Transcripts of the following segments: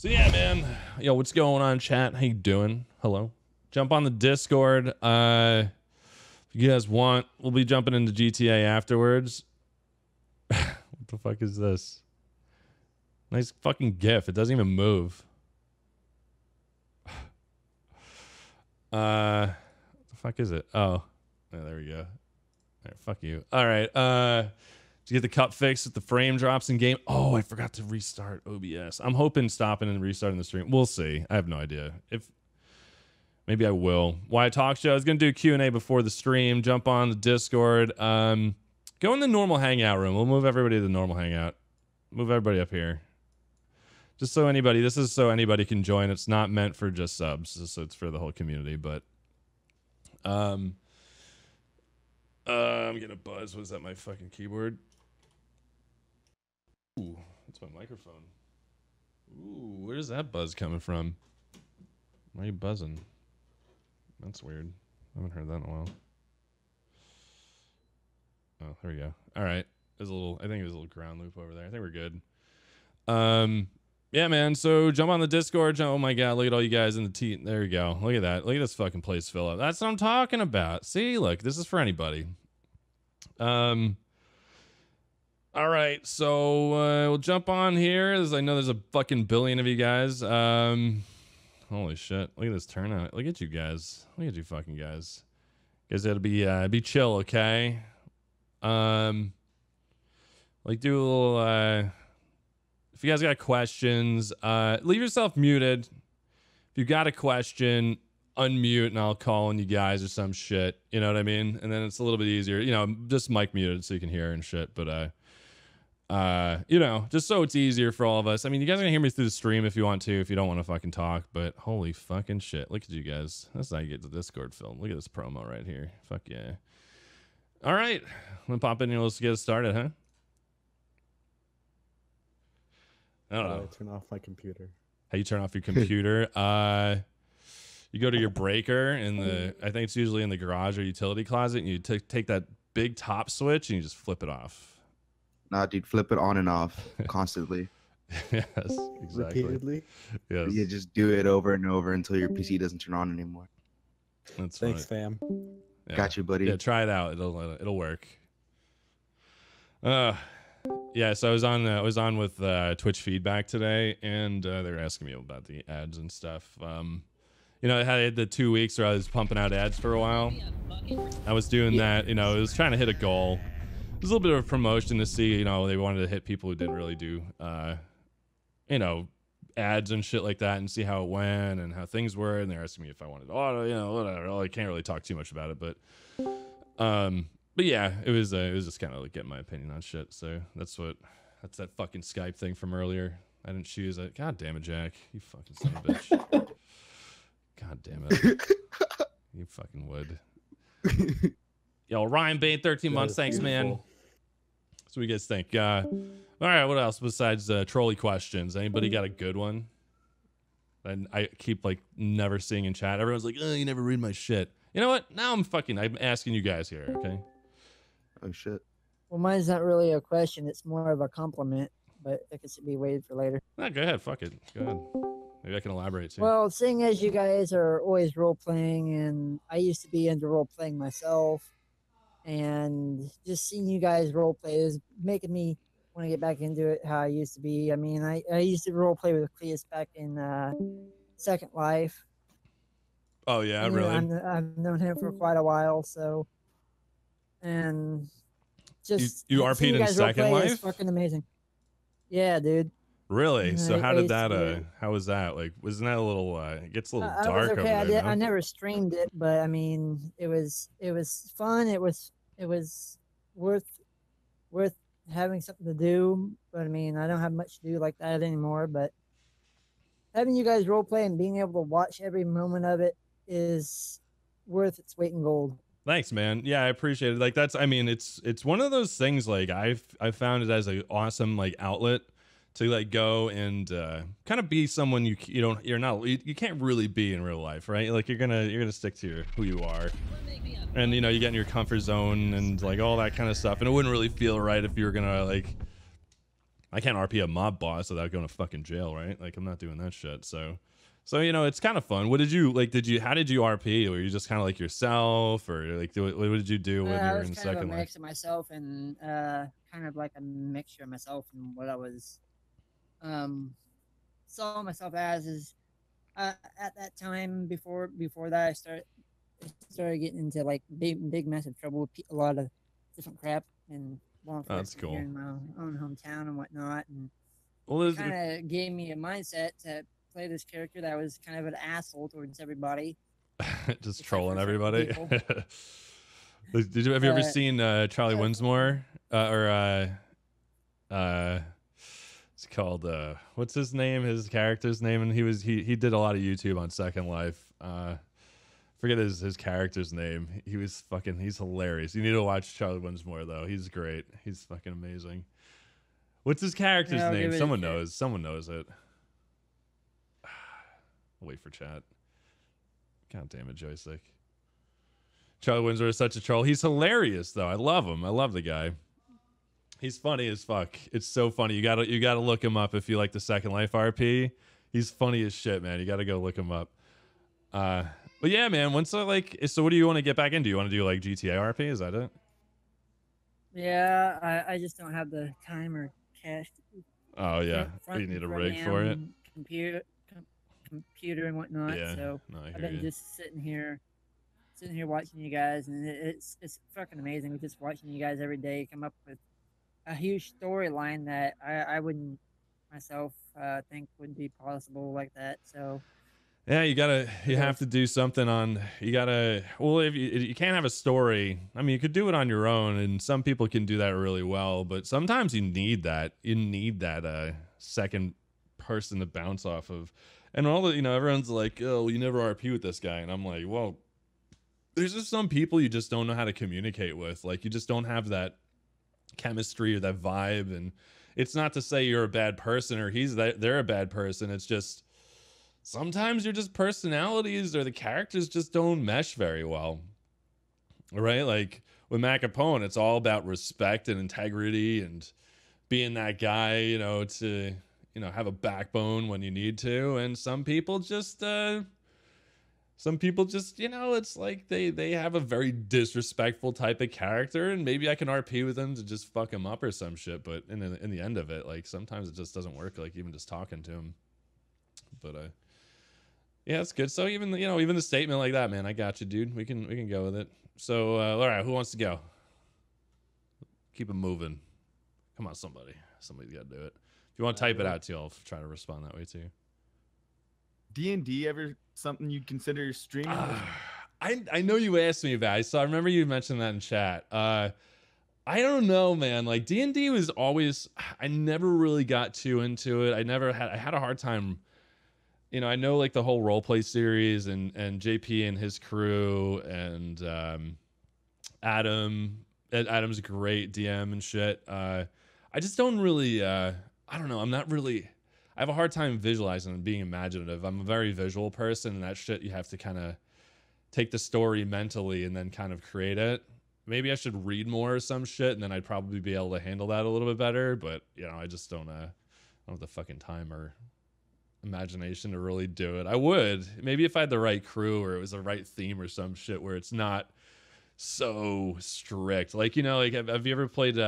So yeah, man. Yo, what's going on, chat? How you doing? Hello. Jump on the Discord. If you guys want, we'll be jumping into GTA afterwards. What the fuck is this? Nice fucking GIF. It doesn't even move. What the fuck is it? Oh, there we go. All right, fuck you. All right. To get the cup fixed if the frame drops in game. Oh, I forgot to restart OBS. I'm hoping stopping and restarting the stream. We'll see. I have no idea. If maybe I will. Why talk show? I was gonna do Q&A before the stream. Jump on the Discord. Go in the normal hangout room. We'll move everybody to the normal hangout. Move everybody up here. Just so anybody. This is so anybody can join. It's not meant for just subs. So it's for the whole community. But I'm getting a buzz. Was that my fucking keyboard? Ooh, that's my microphone. Ooh, where's that buzz coming from? Why are you buzzing? That's weird. I haven't heard that in a while. Oh, there we go. All right. There's a little, I think there's a little ground loop over there. I think we're good. Yeah, man. So jump on the Discord. Oh my God. Look at all you guys in the team. There you go. Look at that. Look at this fucking place fill up. That's what I'm talking about. See, look, this is for anybody. All right, so we'll jump on here. As I know there's a fucking billion of you guys. Holy shit! Look at this turnout. Look at you guys. Look at you fucking guys. You guys gotta be chill, okay? Like do a little. If you guys got questions, leave yourself muted. If you got a question, unmute and I'll call on you guys or some shit. You know what I mean? And then it's a little bit easier. You know, just mic muted so you can hear and shit. But you know, just so it's easier for all of us. I mean, you guys are gonna hear me through the stream if you want to, if you don't want to fucking talk, but holy fucking shit. Look at you guys. That's how you get the Discord film. Look at this promo right here. Fuck yeah. All right. I'm gonna pop in here. Let's get it started, huh? I don't know. I turn off my computer. How you turn off your computer? You go to your breaker in the, I think it's usually in the garage or utility closet, and you take that big top switch and you just flip it off. Nah, dude, flip it on and off constantly. Yes, exactly. Repeatedly? Yes. You just do it over and over until your PC doesn't turn on anymore. That's Thanks, right. fam. Yeah. Got you, buddy. Yeah, try it out. It'll work. Yeah, so I was on with Twitch feedback today, and they were asking me about the ads and stuff. You know, I had the 2 weeks where I was pumping out ads for a while. I was doing that, you know, I was trying to hit a goal. It was a little bit of a promotion to see, you know, they wanted to hit people who didn't really do, you know, ads and shit like that, and see how it went and how things were. And they're asking me if I wanted to, you know, whatever. I can't really talk too much about it, but yeah, it was just kind of like getting my opinion on shit. So that's that fucking Skype thing from earlier. I didn't choose it. God damn it, Jack. You fucking son of a bitch. God damn it. You fucking would. Yo, Ryan Bain, 13 months. Thanks, man. So what do you guys think? All right, what else besides trolley questions? Anybody got a good one? And I keep like never seeing in chat. Everyone's like, oh, you never read my shit. You know what? Now I'm asking you guys here, okay? Oh, shit. Well, mine's not really a question. It's more of a compliment, but I guess it'd be waited for later. Nah, go ahead. Fuck it. Go ahead. Maybe I can elaborate too. Well, seeing as you guys are always role-playing, and I used to be into role-playing myself, and just seeing you guys role-play is making me want to get back into it how I used to be. I mean, I used to role-play with Cleus back in Second Life. Oh, yeah, and, really? I've known him for quite a while, so... And just... You RP'd in Second Life? Is fucking amazing. Yeah, dude. Really? So how did that, how was that? Like, wasn't that a little, it gets a little dark over there, no? I never streamed it, but I mean, it was fun. It was worth having something to do. But I mean, I don't have much to do like that anymore, but having you guys role play and being able to watch every moment of it is worth its weight in gold. Thanks, man. Yeah, I appreciate it. Like, that's, I mean, it's one of those things, like, I've found it as an awesome, like, outlet to like go and kind of be someone you can't really be in real life, right? Like you're gonna stick to who you are, and you know, you get in your comfort zone and like all that kind of stuff, and it wouldn't really feel right if you were gonna like I can't RP a mob boss without going to fucking jail, right? Like I'm not doing that shit. So you know, it's kind of fun. What did you like? How did you RP? Were you just kind of like yourself, or like what did you do when you I were was in kind of a Second Life? mix of myself and kind of like a mixture of myself and what I was um saw myself as is at that time before that I started getting into like big massive trouble with a lot of different crap and law Oh, that's enforcement here cool. in my own hometown and whatnot, and Well, it kind of gave me a mindset to play this character that was kind of an asshole towards everybody, just except trolling for certain everybody. people. Have you ever But seen Charlie yeah, Winsmore it's called what's his name? His character's name, and he did a lot of YouTube on Second Life. Forget his character's name. He's hilarious. You need to watch Charlie Winsmore though. He's great. He's fucking amazing. What's his character's yeah, I'll name? give it a Someone check. knows. Someone knows it. I'll wait for chat. God damn it, joystick. Charlie Windsor is such a troll. He's hilarious though. I love him. I love the guy. He's funny as fuck. It's so funny. You gotta look him up if you like the Second Life RP. He's funny as shit, man. You gotta go look him up. But yeah, man. So what do you want to get back into? You want to do like GTA RP? Is that it? Yeah, I just don't have the time or cash to Oh yeah, front you need a front rig for it. computer and whatnot. Yeah, So no, I I've hear been you. just sitting here watching you guys, and it's fucking amazing. Just watching you guys every day come up with a huge storyline that I wouldn't myself think would be possible like that. So Yeah, you have kudos. to do something on. Well, if you can't have a story, I mean, you could do it on your own, and some people can do that really well. But sometimes you need that. You need that second person to bounce off of. And everyone's like, "Oh, you never RP with this guy," and I'm like, "Well, there's just some people you just don't know how to communicate with. Like, you just don't have that chemistry or that vibe. And it's not to say you're a bad person or they're a bad person. It's just sometimes you're just personalities or the characters just don't mesh very well, right? Like with Mac Capone, it's all about respect and integrity and being that guy, to have a backbone when you need to. And some people just it's like they have a very disrespectful type of character, and maybe I can RP with them to just fuck him up or some shit. But in the end of it, like sometimes it just doesn't work. Like even just talking to him. But yeah, it's good. So even the statement like that, man, I got you, dude. We can go with it. So all right, who wants to go? Keep it moving. Come on, somebody's got to do it. If you want to type it out too, I'll try to respond that way too. D&D ever something you'd consider streaming? I know you asked me about it, so I remember you mentioned that in chat. I don't know, man. Like D&D was always, I never really got too into it. I had a hard time. I know like the whole roleplay series and JP and his crew and Adam's a great DM and shit. I just don't really, I don't know. I have a hard time visualizing and being imaginative. I'm a very visual person, and that shit you have to kind of take the story mentally and then kind of create it. Maybe I should read more or some shit, and then I'd probably be able to handle that a little bit better. But I just don't have the fucking time or imagination to really do it. I would maybe if I had the right crew or it was the right theme or some shit where it's not so strict. Like have you ever played?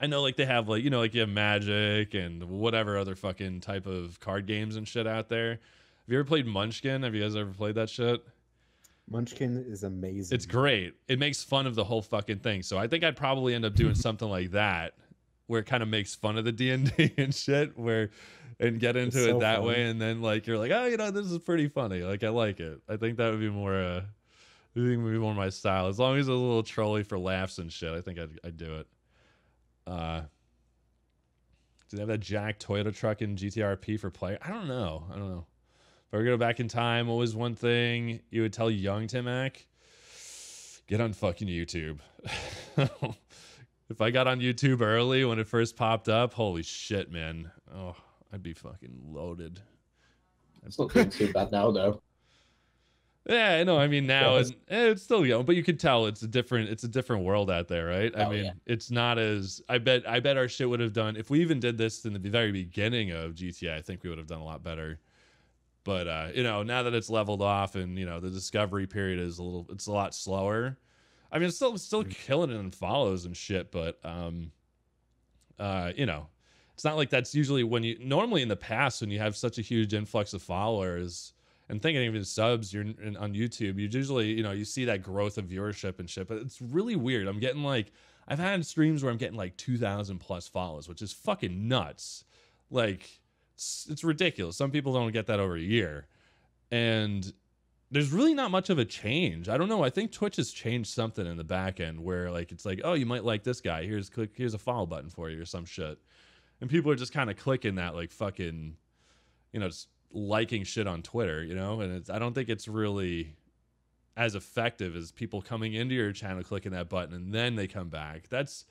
I know like they have like like you have Magic and whatever other fucking type of card games and shit out there. Have you ever played Munchkin? Have you guys ever played that shit? Munchkin is amazing. It's great. It makes fun of the whole fucking thing. So I think I'd probably end up doing something like that, where it kind of makes fun of the D&D and shit, and get into It's it so that fun. way, and then like you're like, oh, this is pretty funny. Like I like it. I think that would be more. I think it would be more my style. As long as it's a little trolly for laughs and shit, I think I'd do it. Do they have that Jack Toyota truck in GTRP for play? I don't know. If I were to go back in time, what was one thing you would tell young Timmac? Get on fucking YouTube. If I got on YouTube early when it first popped up, holy shit, man. Oh, I'd be fucking loaded. It's not doing too bad now, though. Yeah, I know. I mean, now Yes. it's still young, but you can tell it's a different world out there, right? I Oh, mean, yeah. it's not as I bet our shit would have done if we even did this in the very beginning of GTA. I think we would have done a lot better. But you know, now that it's leveled off and you know the discovery period is it's a lot slower. I mean, it's still killing it in follows and shit, but you know, it's not like that's usually when you normally in the past when you have such a huge influx of followers and thinking even subs on YouTube, you usually, you know, you see that growth of viewership and shit, but it's really weird. I'm getting like I've had streams where I'm getting like 2,000 plus follows, which is fucking nuts. Like it's ridiculous. Some people don't get that over a year. And there's really not much of a change. I don't know. I think Twitch has changed something in the back end where like it's like, oh, you might like this guy. Here's a follow button for you or some shit. And people are just kind of clicking that like fucking, you know, just liking shit on Twitter, you know? And I don't think it's really as effective as people coming into your channel clicking that button and then they come back. That's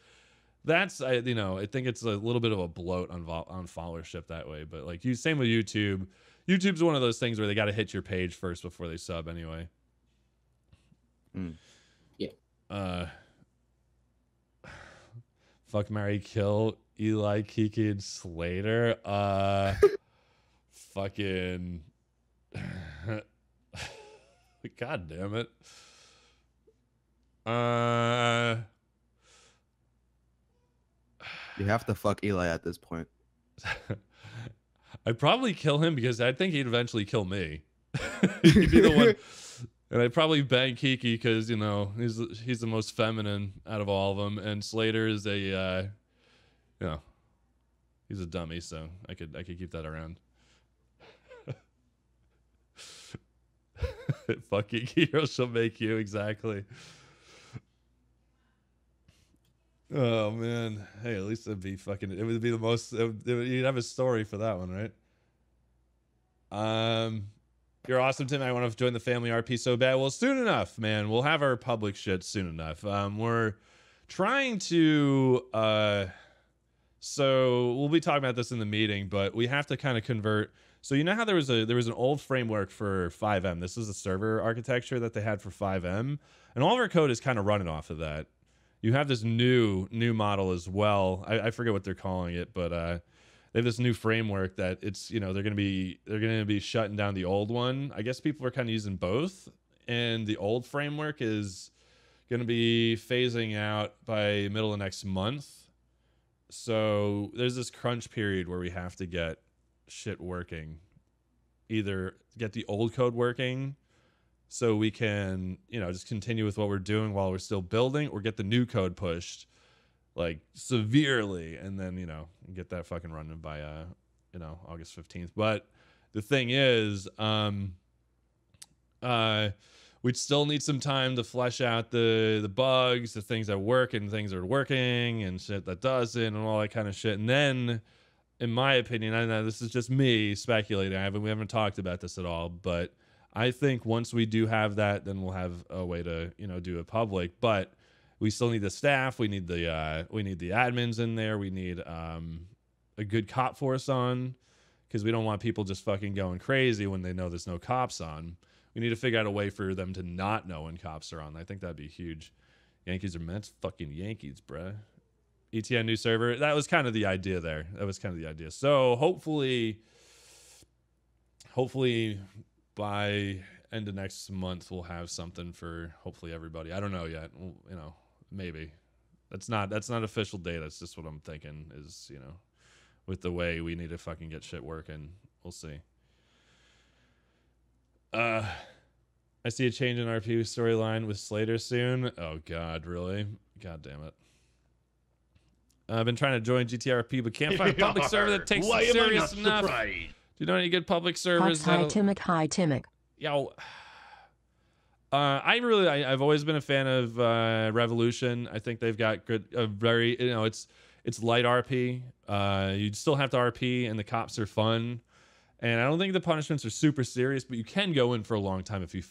you know, I think it's a little bit of a bloat on followership that way. But like same with YouTube. YouTube's one of those things where they got to hit your page first before they sub anyway. Yeah. Fuck, marry, kill Eli, Kiki, and Slater. Fucking. God damn it. You have to fuck Eli at this point. I'd probably kill him because I think he'd eventually kill me. He'd be the one. And I'd probably bang Kiki because, you know, he's the most feminine out of all of them. And Slater is a, you know, he's a dummy, so I could keep that around. Fucking hero shall make you, exactly. Oh man, hey, at least it would be the most. You'd have a story for that one, right? You're awesome, Tim. I want to join the family RP so bad. Well, soon enough, man. We'll have our public shit soon enough. We're trying to. So we'll be talking about this in the meeting, but we have to kind of convert. So you know how there was an old framework for 5M. This is the server architecture that they had for 5M, and all of our code is kind of running off of that. You have this new model as well. I forget what they're calling it, but they have this new framework that it's, you know, they're gonna be shutting down the old one. I guess people are kind of using both, and the old framework is gonna be phasing out by middle of next month. So there's this crunch period where we have to get shit working, either get the old code working so we can, you know, just continue with what we're doing while we're still building, or get the new code pushed like severely and then, you know, get that fucking running by you know, August 15th. But the thing is, we'd still need some time to flesh out the bugs, the things that work and things that are working and shit that doesn't and all that kind of shit. And then, in my opinion, I know this is just me speculating. We haven't talked about this at all, but I think once we do have that, then we'll have a way to, you know, do it public. But we still need the staff. We need the admins in there. We need a good cop force on, because we don't want people just fucking going crazy when they know there's no cops on. We need to figure out a way for them to not know when cops are on. I think that'd be huge. Yankees are Mets, fucking Yankees, bruh. ETN new server. That was kind of the idea there. So hopefully by end of next month we'll have something for hopefully everybody. I don't know yet. Well, you know, maybe. That's not official data. That's just what I'm thinking is, you know, with the way we need to fucking get shit working. We'll see. I see a change in RP storyline with Slater soon. Oh god, really? God damn it. I've been trying to join GTRP, but can't find a public server that takes it serious enough. Do you know any good public servers? Hi, Timmac. Hi, Timmac. Yo. I've always been a fan of Revolution. I think they've got very, you know, it's light RP. You still have to RP, and the cops are fun. And I don't think the punishments are super serious, but you can go in for a long time if you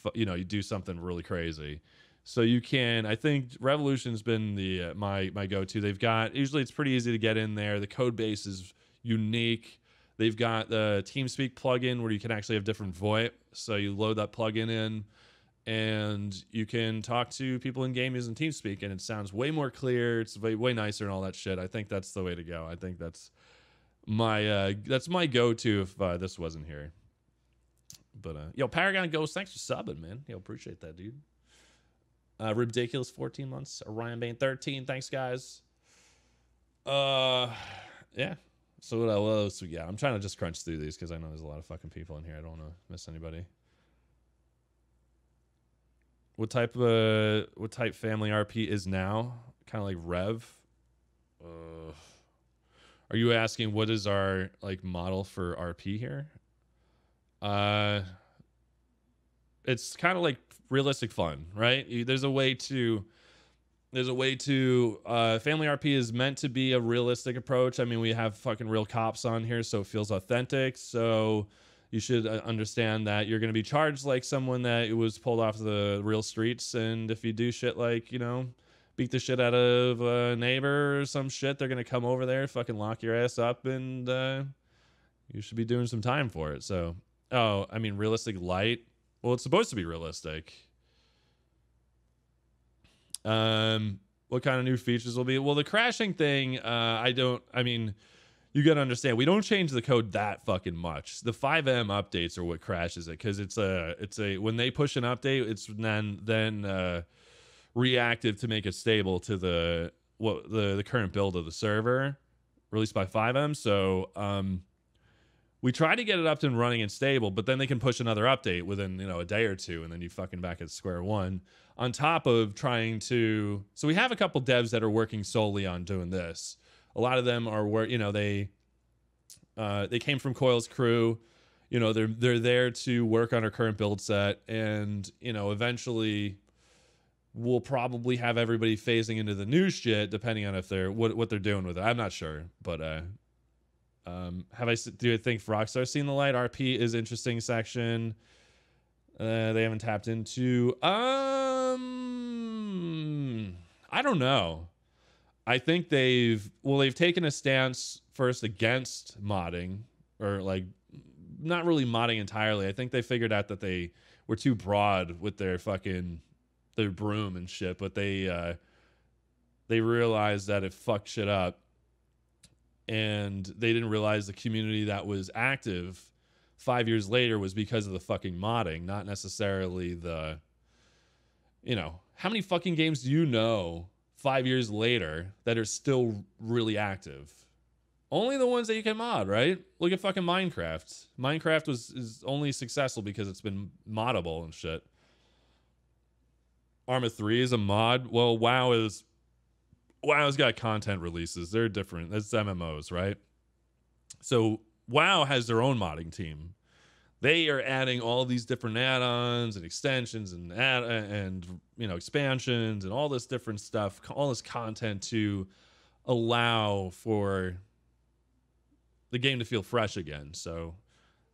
do something really crazy. So you can. I think Revolution's been the my go-to. They've got, usually it's pretty easy to get in there. The code base is unique. They've got the TeamSpeak plugin where you can actually have different VoIP. So you load that plugin in, and you can talk to people in game using TeamSpeak, and it sounds way more clear. It's way nicer and all that shit. I think that's the way to go. I think that's my go-to if this wasn't here. But yo, Paragon Ghost, thanks for subbing, man. Yo, appreciate that, dude. Ridiculous 14 months. Orion Bane 13. Thanks, guys. Yeah. So what else we got? I'm trying to just crunch through these because I know there's a lot of fucking people in here. I don't want to miss anybody. What type family RP is now? Kind of like Rev. Are you asking what is our like model for RP here? It's kind of like realistic fun, right? There's a way to family RP is meant to be a realistic approach. I mean, we have fucking real cops on here, so it feels authentic. So you should understand that you're going to be charged like someone that was pulled off the real streets. And if you do shit like, you know, beat the shit out of a neighbor or some shit, they're going to come over there, fucking lock your ass up, and you should be doing some time for it. So, oh, I mean, realistic light. Well, it's supposed to be realistic. What kind of new features will be? Well, the crashing thing, I mean, you got to understand, we don't change the code that fucking much. The 5M updates are what crashes it, because it's a when they push an update, it's then reactive to make it stable to the current build of the server released by 5M. So we try to get it up and running and stable, but then they can push another update within, you know, a day or two, and then you fucking back at square one. On top of trying to, so we have a couple devs that are working solely on doing this. A lot of them are you know, they came from Coil's crew. You know, they're there to work on our current build set, and you know, eventually we'll probably have everybody phasing into the new shit, depending on if they're what they're doing with it. I'm not sure, but do I think Rockstar's seen the light? RP is interesting section. They haven't tapped into. I don't know. I think they've taken a stance first against modding, or like not really modding entirely. I think they figured out that they were too broad with their broom and shit, but they realized that it fucked shit up. And they didn't realize the community that was active 5 years later was because of the fucking modding, not necessarily the, you know, how many fucking games do you know 5 years later that are still really active? Only the ones that you can mod, right? Look at fucking Minecraft. Minecraft is only successful because it's been moddable and shit. Arma 3 is a mod. Well, WoW's got content releases. They're different. That's MMOs, right? So WoW has their own modding team. They are adding all these different add-ons and extensions and you know, expansions and all this different stuff, all this content to allow for the game to feel fresh again. So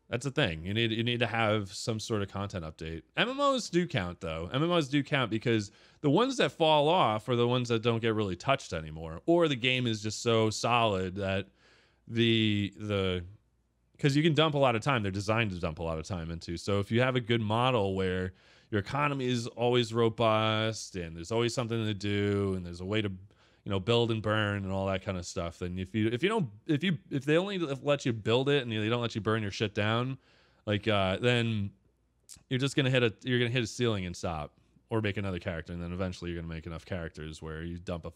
that's the thing. You need to have some sort of content update. MMOs do count, though. MMOs do count because the ones that fall off are the ones that don't get really touched anymore, or the game is just so solid that because you can dump a lot of time. They're designed to dump a lot of time into. So if you have a good model where your economy is always robust and there's always something to do and there's a way to, you know, build and burn and all that kind of stuff, then if they only let you build it and they don't let you burn your shit down, like then you're just gonna hit a ceiling and stop, or make another character, and then eventually you're gonna make enough characters where you dump a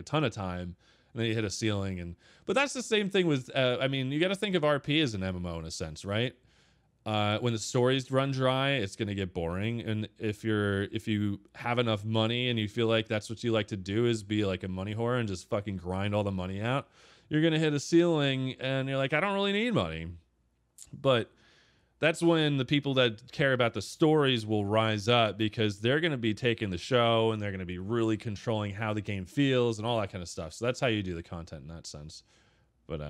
ton of time, and then you hit a ceiling. But that's the same thing with I mean, you got to think of RP as an MMO in a sense, right? When the stories run dry, it's going to get boring. And if you have enough money and you feel like that's what you like to do, is be like a money whore and just fucking grind all the money out, you're going to hit a ceiling and you're like, I don't really need money. But that's when the people that care about the stories will rise up, because they're going to be taking the show and they're going to be really controlling how the game feels and all that kind of stuff. So that's how you do the content in that sense. But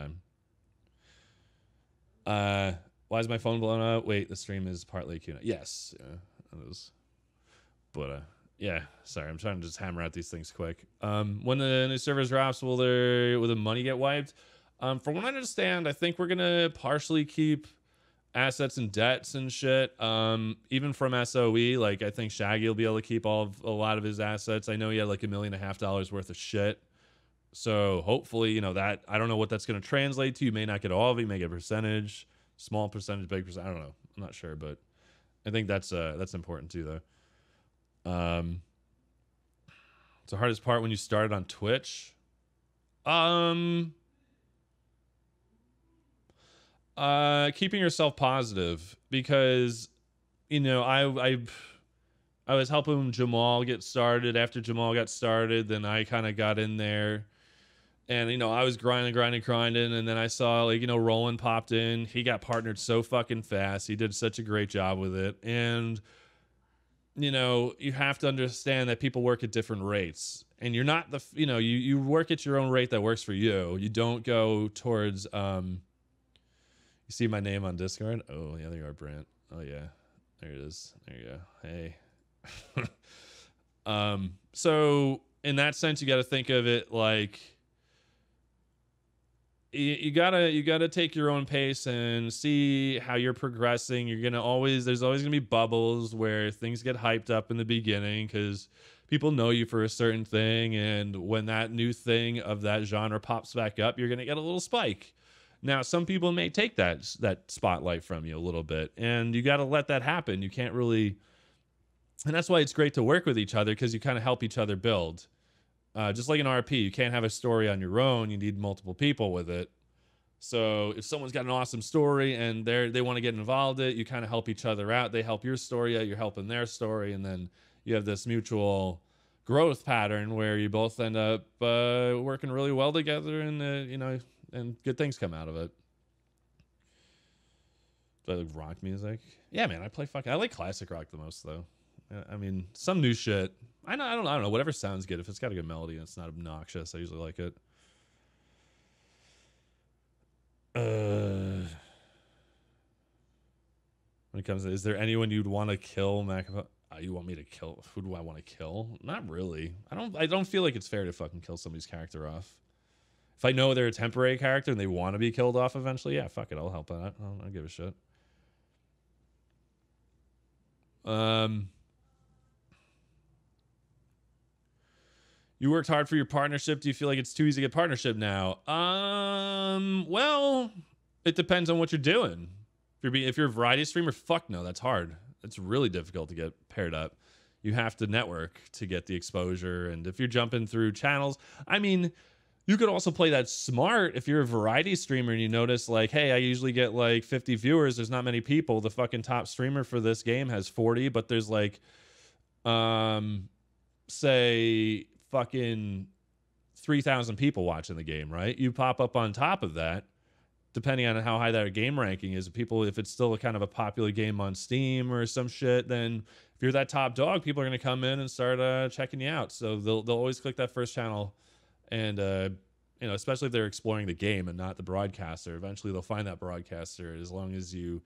why is my phone blowing up? Wait, the stream is partly queued up. Yes, it is. But yeah, sorry, I'm trying to just hammer out these things quick. When the new servers drops, will the money get wiped? From what I understand, I think we're gonna partially keep assets and debts and shit. Even from SOE, like I think Shaggy will be able to keep a lot of his assets. I know he had like $1.5 million worth of shit. So hopefully, you know, that I don't know what that's going to translate to. You may not get all of it. You may get a percentage, small percentage, big percentage. I don't know. I'm not sure, but I think that's important too, though. It's the hardest part when you started on Twitch. Keeping yourself positive, because you know I was helping Jamal get started. After Jamal got started, then I kind of got in there, and you know I was grinding, and then I saw, like, you know, Roland popped in. He got partnered so fucking fast. He did such a great job with it, and you know, you have to understand that people work at different rates, and you're not you work at your own rate that works for you. You don't go towards you see my name on Discord? Oh, yeah, there you are, Brant. Oh yeah, there it is. There you go. Hey. So in that sense, you got to think of it like you gotta take your own pace and see how you're progressing. There's always gonna be bubbles where things get hyped up in the beginning because people know you for a certain thing, and when that new thing of that genre pops back up, you're gonna get a little spike. Now, some people may take that spotlight from you a little bit, and you got to let that happen. You can't really, and that's why it's great to work with each other, because you kind of help each other build. Just like an RP, you can't have a story on your own. You need multiple people with it. So if someone's got an awesome story and they want to get involved in it, you kind of help each other out. They help your story out, you're helping their story, and then you have this mutual growth pattern where you both end up working really well together, and you know, and good things come out of it. Do I like rock music? Yeah, man, I like classic rock the most, though. I mean, some new shit. I don't know. Whatever sounds good. If it's got a good melody and it's not obnoxious, I usually like it. When it comes to, is there anyone you'd want to kill, Mac? You want me to kill? Who do I want to kill? Not really. I don't feel like it's fair to fucking kill somebody's character off. If I know they're a temporary character and they want to be killed off eventually, yeah, fuck it, I'll help out. I'll give a shit. You worked hard for your partnership. Do you feel like it's too easy to get partnership now? Well, it depends on what you're doing. If you're a variety streamer, fuck no, that's hard. It's really difficult to get paired up. You have to network to get the exposure, and if you're jumping through channels, I mean, you could also play that smart. If you're a variety streamer and you notice, like, hey, I usually get like 50 viewers. There's not many people. The fucking top streamer for this game has 40, but there's like, say fucking 3,000 people watching the game, right? You pop up on top of that, depending on how high that game ranking is. If it's still a kind of a popular game on Steam or some shit, then if you're that top dog, people are going to come in and start checking you out. So they'll always click that first channel. And, you know, especially if they're exploring the game and not the broadcaster, eventually they'll find that broadcaster, as long as you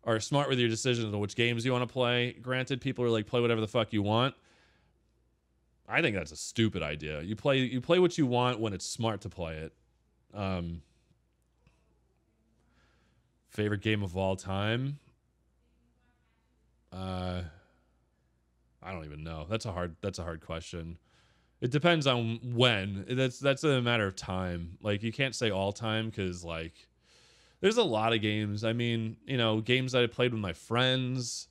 are smart with your decisions on which games you want to play. Granted, people are like, play whatever the fuck you want. I think that's a stupid idea. You play what you want when it's smart to play it. Favorite game of all time? I don't even know. That's a hard question. It depends on when. That's a matter of time. Like, you can't say all time, because like there's a lot of games. I mean, you know, games that I played with my friends.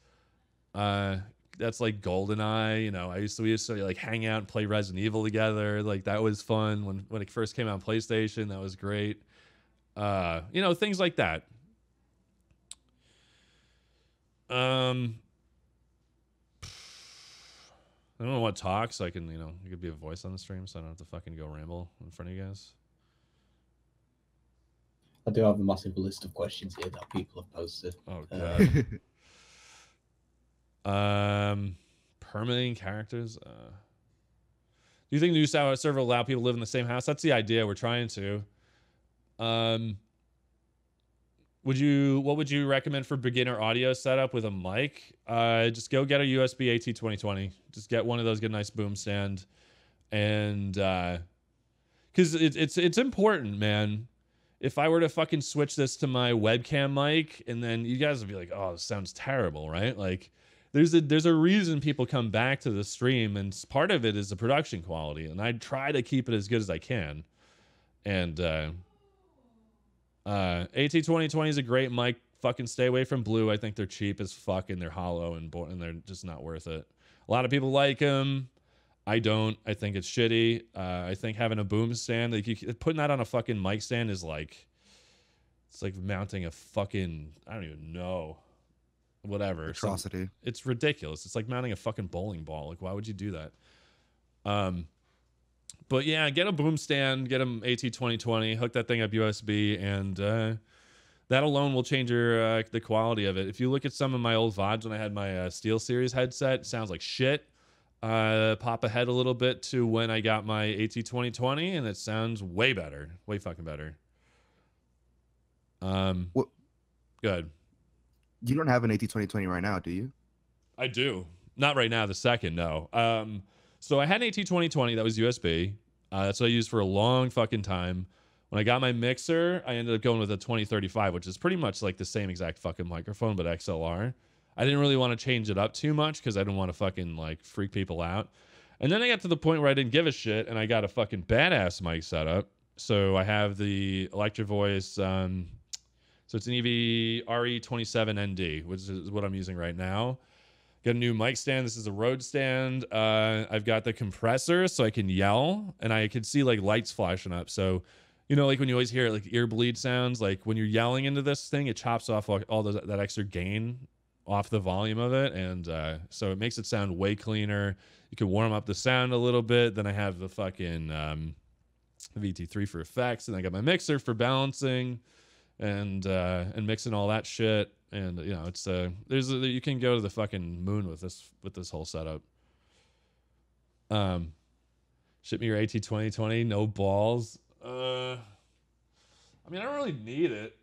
That's like GoldenEye. You know, we used to like hang out and play Resident Evil together. Like, that was fun when it first came out on PlayStation. That was great. You know, things like that. I don't know what talk, so I can, you know, you could be a voice on the stream, so I don't have to fucking go ramble in front of you guys. I do have a massive list of questions here that people have posted. Oh god. Permitting characters. Do you think the new server will allow people to live in the same house? That's the idea. We're trying to. What would you recommend for beginner audio setup with a mic? Just go get a USB AT2020. Just get one of those, get a nice boom stand. And because it's important, man. if I were to fucking switch this to my webcam mic, and then you guys would be like, oh, this sounds terrible, right? Like, there's a reason people come back to the stream, and part of it is the production quality, and I try to keep it as good as I can. And AT2020 is a great mic. Fucking stay away from Blue. I think they're cheap as fuck, and they're hollow, and they're just not worth it. A lot of people like them. I don't. I think it's shitty. I think having a boom stand, like putting that on a fucking mic stand is like, it's like mounting a fucking, I don't even know, whatever. Atrocity. It's ridiculous. It's like mounting a fucking bowling ball. Like, why would you do that? But yeah, get a boom stand, get them AT2020, hook that thing up USB, and that alone will change your the quality of it. If you look at some of my old VODs when I had my SteelSeries headset, it sounds like shit. Pop ahead a little bit to when I got my AT2020, and it sounds way better, way fucking better. What? Good. You don't have an AT2020 right now, do you? I do. Not right now, the second, no. So I had an AT2020 that was USB. That's what I used for a long fucking time. When I got my mixer, I ended up going with a 2035, which is pretty much like the same exact fucking microphone, but XLR. I didn't really want to change it up too much because I didn't want to fucking like freak people out. And then I got to the point where I didn't give a shit, and I got a fucking badass mic setup. So I have the Electro Voice. So it's an EV RE27ND, which is what I'm using right now. Got a new mic stand. This is a Rode stand. I've got the compressor so I can yell, and I can see like lights flashing up. So, you know, like when you always hear like ear bleed sounds, like when you're yelling into this thing, it chops off all that extra gain off the volume of it. And so it makes it sound way cleaner. You can warm up the sound a little bit. Then I have the fucking VT3 for effects, and I got my mixer for balancing and mixing all that shit. And you know, it's you can go to the fucking moon with this whole setup. Ship me your AT2020, no balls. I mean, I don't really need it.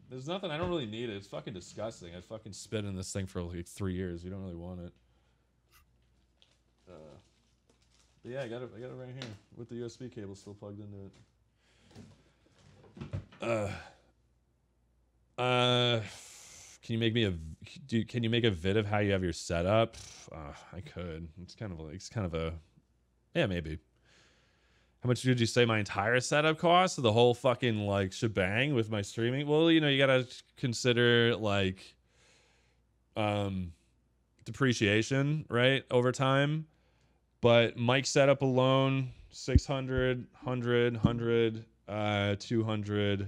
There's nothing. I don't really need it. It's fucking disgusting. I fucking spit in this thing for like 3 years. You don't really want it. But yeah, I got it right here with the USB cable still plugged into it. Can you make me can you make a vid of how you have your setup? I could. It's kind of a, yeah, maybe. How much did you say my entire setup cost? The whole fucking like shebang with my streaming? Well, you know, you gotta consider like depreciation, right, over time. But mic setup alone, 600, 100, 100, 200,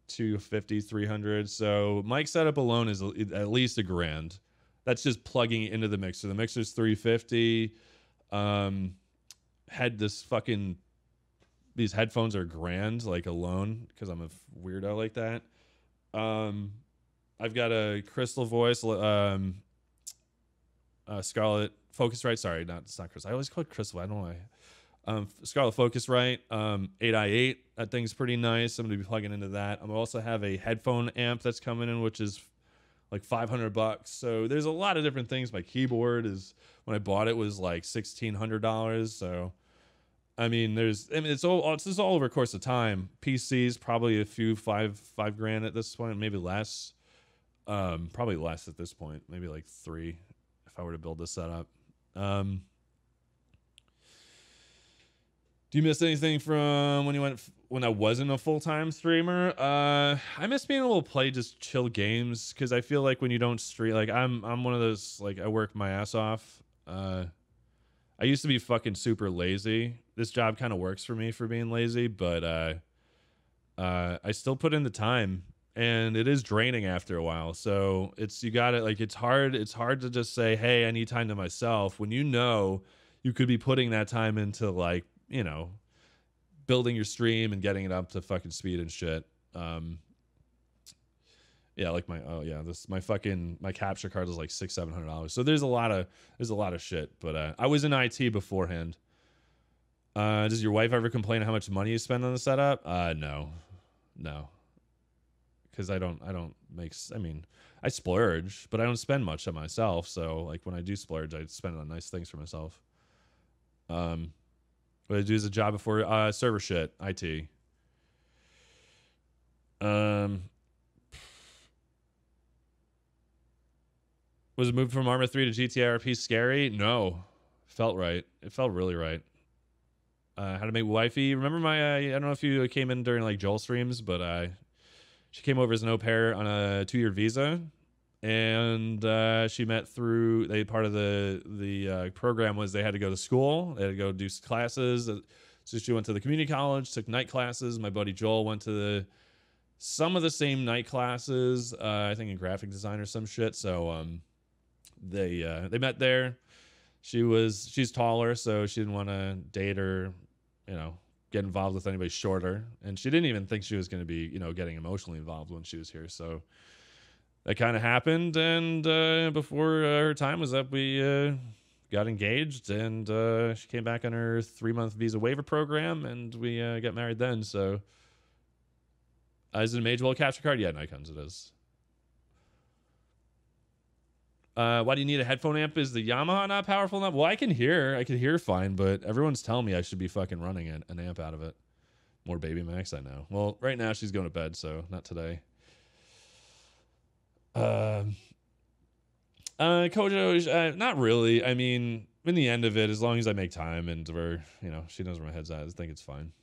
250, 300. So mic setup alone is at least $1,000. That's just plugging it into the mixer. The mixer's 350. These headphones are $1,000, like alone, because I'm a weirdo like that. I've got a Crystal Voice, Scarlett Focusrite. Sorry, it's not Crystal. I always call it Crystal. I don't know why. Scarlett Focusrite, 8i8. That thing's pretty nice. I'm gonna be plugging into that. I also have a headphone amp that's coming in, which is like $500. So there's a lot of different things. My keyboard is, when I bought it, was like $1,600. So I mean, it's just all over a course of time. PCs probably a few five grand at this point, maybe less. Probably less at this point, maybe like 3 if I were to build this setup. Do you miss anything from when I wasn't a full-time streamer? I miss being able to play just chill games, because I feel like when you don't stream, like I'm one of those, like, I work my ass off. I used to be fucking super lazy. This job kind of works for me for being lazy, but I still put in the time, and it is draining after a while. So it's hard to just say, hey, I need time to myself, when you know you could be putting that time into, like, you know, building your stream and getting it up to fucking speed and shit. Yeah, like my capture card is like $600-700. So there's a lot of shit. But I was in IT beforehand. Does your wife ever complain how much money you spend on the setup? No, because I splurge, but I don't spend much on myself. So like when I do splurge, I spend it on nice things for myself. What I do as a job before server shit, IT. Was it moved from Arma 3 to GTA RP scary? No. Felt right. It felt really right. How to make wifey. Remember my, I don't know if you came in during like Joel streams, but she came over as an au pair on a 2-year visa. And she met through, part of the program was they had to go to school. They had to go do classes. So she went to the community college, took night classes. My buddy Joel went to some of the same night classes, I think in graphic design or some shit. So they met there. She's taller, so she didn't want to date or, get involved with anybody shorter. And she didn't even think she was going to be, getting emotionally involved when she was here. So that kind of happened. And before her time was up, we got engaged, and she came back on her 3-month visa waiver program, and we got married then. So is it a Mage World capture card? Yeah, Nikon's it is. Why do you need a headphone amp? Is the Yamaha not powerful enough? Well, I can hear fine, but everyone's telling me I should be fucking running an amp out of it. More Baby Max, I know. Well, right now she's going to bed, so not today. Kojo, not really. I mean, in the end of it, as long as I make time and she knows where my head's at, I think it's fine.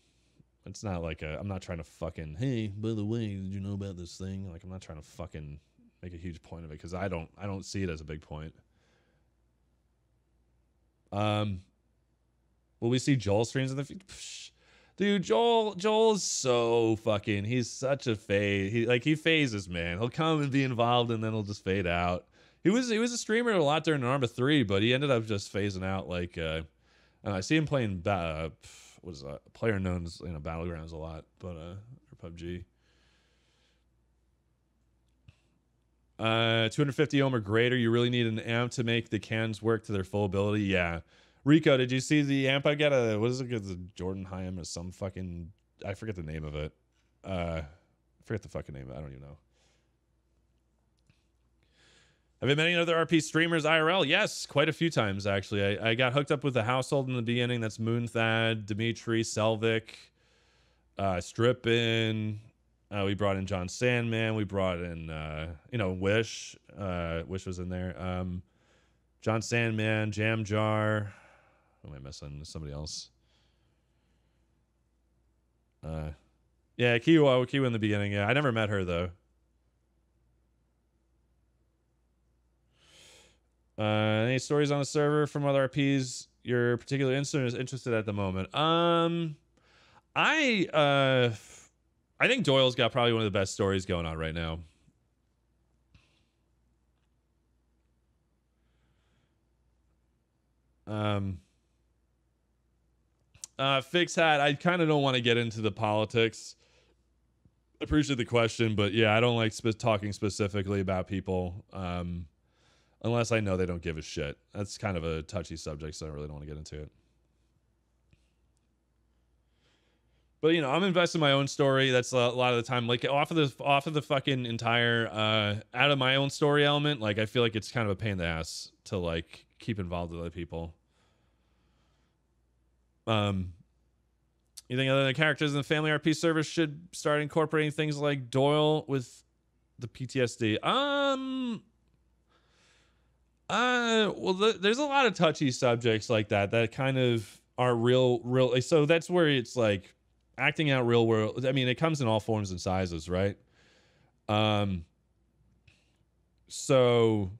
It's not like I'm not trying to fucking, hey, by the way, did you know about this thing? Like, I'm not trying to fucking make a huge point of it, because I don't see it as a big point. Will we see Joel streams in the future? Dude, Joel is so fucking, he's such a fade. He phases, man. He'll come and be involved, and then he'll just fade out. He was a streamer a lot during Arma 3, but he ended up just phasing out. Like, I see him playing what is that? Player known as Battlegrounds a lot, but or PUBG. 250 ohm or greater. You really need an amp to make the cans work to their full ability. Yeah. Rico, did you see the amp I got? What is it? The Jordan Hyam or some fucking, I forget the name of it. I forget the fucking name. I don't even know. Have you met any other RP streamers IRL? Yes, quite a few times, actually. I got hooked up with the household in the beginning. That's Moonthad, Dimitri, Selvik, Strippin. We brought in John Sandman. We brought in, Wish. Wish was in there. John Sandman, Jam Jar. Who am I missing? Somebody else. Yeah, Kiwa in the beginning. Yeah, I never met her, though. Any stories on the server from other RPs you're particularly interested at the moment? I think Doyle's got probably one of the best stories going on right now. Fix Hat, I kind of don't want to get into the politics. I appreciate the question, but yeah, I don't like talking specifically about people. Unless I know they don't give a shit. That's kind of a touchy subject, so I really don't want to get into it. But I'm investing in my own story. That's a lot of the time, like off of the fucking entire out of my own story element. Like, I feel like it's kind of a pain in the ass to like keep involved with other people. You think other characters in the family RP service should start incorporating things like Doyle with the PTSD? Well, there's a lot of touchy subjects like that kind of are real. So that's where it's like acting out real world. I mean, it comes in all forms and sizes, right? So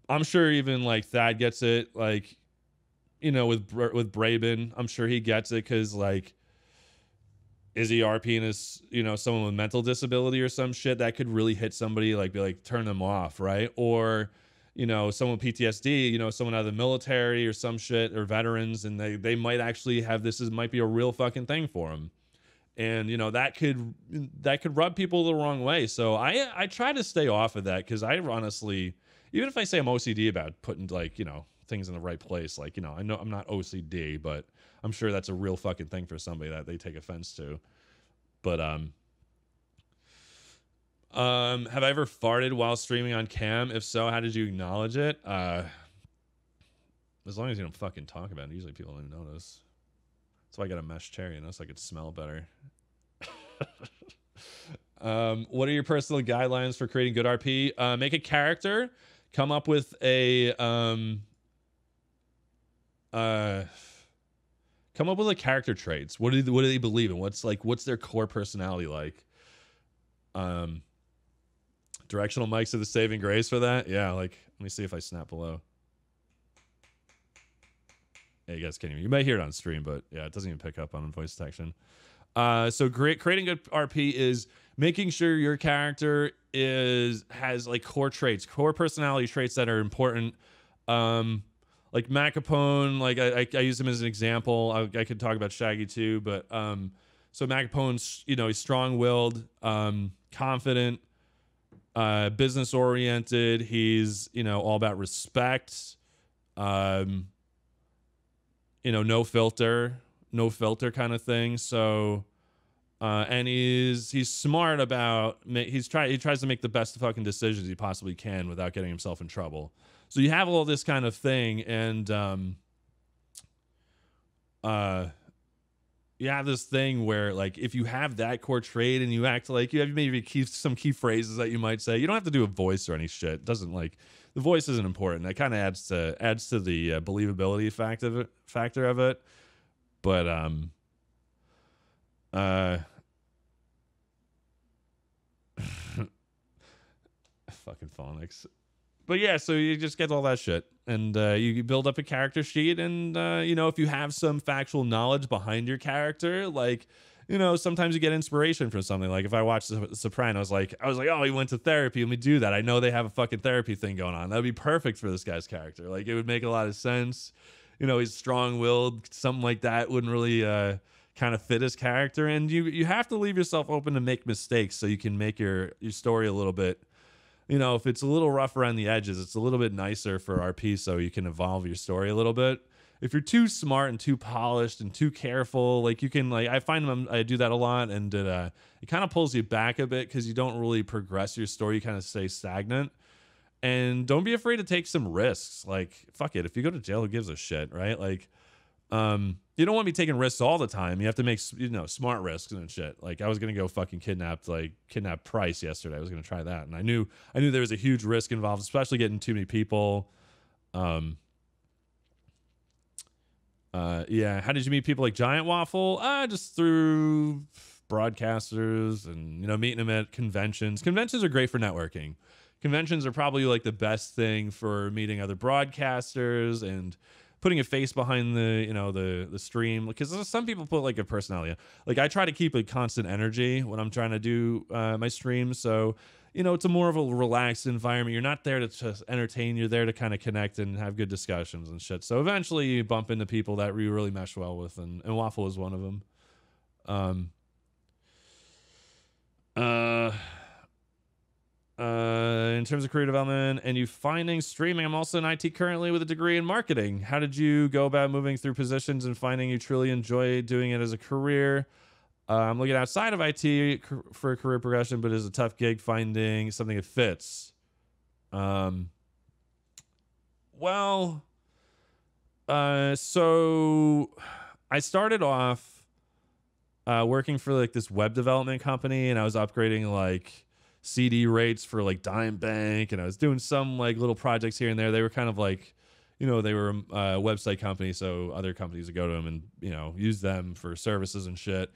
I'm sure even like Thad gets it, like, with Braben, I'm sure he gets it, because like, is he RPing as, someone with mental disability or some shit that could really hit somebody, like be like, turn them off, right? Or someone with PTSD, someone out of the military or some shit, or veterans, and they might actually have might be a real fucking thing for them. And, that could rub people the wrong way. So I try to stay off of that, because I honestly, even if I say I'm OCD about putting like, things in the right place, like, I know I'm not OCD, but I'm sure that's a real fucking thing for somebody that they take offense to. But, have I ever farted while streaming on cam? If so, how did you acknowledge it? As long as you don't fucking talk about it, usually people don't even notice. That's why I got a mesh chair, so I could smell better. What are your personal guidelines for creating good RP? Make a character, come up with a character traits. What do they believe in? What's their core personality like? Directional mics are the saving grace for that. Yeah, like let me see if I snap below. Hey, you guys can't even. You might hear it on stream, but yeah, it doesn't even pick up on voice detection. So creating good RP is making sure your character has like core traits, core personality traits that are important. Like Mac Capone, like I use him as an example. I could talk about Shaggy too, but so Mac Capone's, you know, he's strong-willed, confident, business oriented. He's, you know, all about respect. You know, no filter kind of thing. So, and he's smart about, he tries to make the best fucking decisions he possibly can without getting himself in trouble. So you have all this kind of thing, and you have this thing where, like, if you have that core trait and you act like you have maybe some key phrases that you might say, you don't have to do a voice or any shit. It doesn't, like, the voice isn't important. That kind of adds to the believability factor of it. But fucking phonics. But yeah, so you just get all that shit, and you build up a character sheet, and you know, if you have some factual knowledge behind your character, like, you know, sometimes you get inspiration from something. Like if I watched The Sopranos, like I was like, oh, he went to therapy. Let me do that. I know they have a fucking therapy thing going on. That'd be perfect for this guy's character. Like it would make a lot of sense. You know, he's strong-willed. Something like that wouldn't really kind of fit his character. And you have to leave yourself open to make mistakes so you can make your story a little bit. You know, if it's a little rough around the edges, it's a little bit nicer for RP so you can evolve your story a little bit. If you're too smart and too polished and too careful, like you can, like, I find I do that a lot, and it kind of pulls you back a bit because you don't really progress your story. You kind of stay stagnant. And don't be afraid to take some risks. Like, fuck it. If you go to jail, who gives a shit, right? Like, you don't want to be taking risks all the time. You have to make, you know, smart risks and shit. Like I was going to go fucking kidnap Price yesterday. I was going to try that. And I knew there was a huge risk involved, especially getting too many people. Yeah. How did you meet people like Giant Waffle? Just through broadcasters and, you know, meeting them at conventions. Conventions are great for networking. Conventions are probably like the best thing for meeting other broadcasters and putting a face behind the, you know, the stream, because some people put like a personality. Like I try to keep a constant energy when I'm trying to do my streams. So, you know, it's a more of a relaxed environment. You're not there to just entertain. You're there to kind of connect and have good discussions and shit. So eventually you bump into people that you really mesh well with, and Waffle is one of them. In terms of career development and you finding streaming, I'm also in IT currently with a degree in marketing. How did you go about moving through positions and finding you truly enjoy doing it as a career? I'm looking outside of IT for a career progression, but it's a tough gig finding something that fits. Well, so I started off working for like this web development company, and I was upgrading like CD rates for like Dime Bank, and I was doing some like little projects here and there. They were kind of like, you know, they were a website company, so other companies would go to them and, you know, use them for services and shit.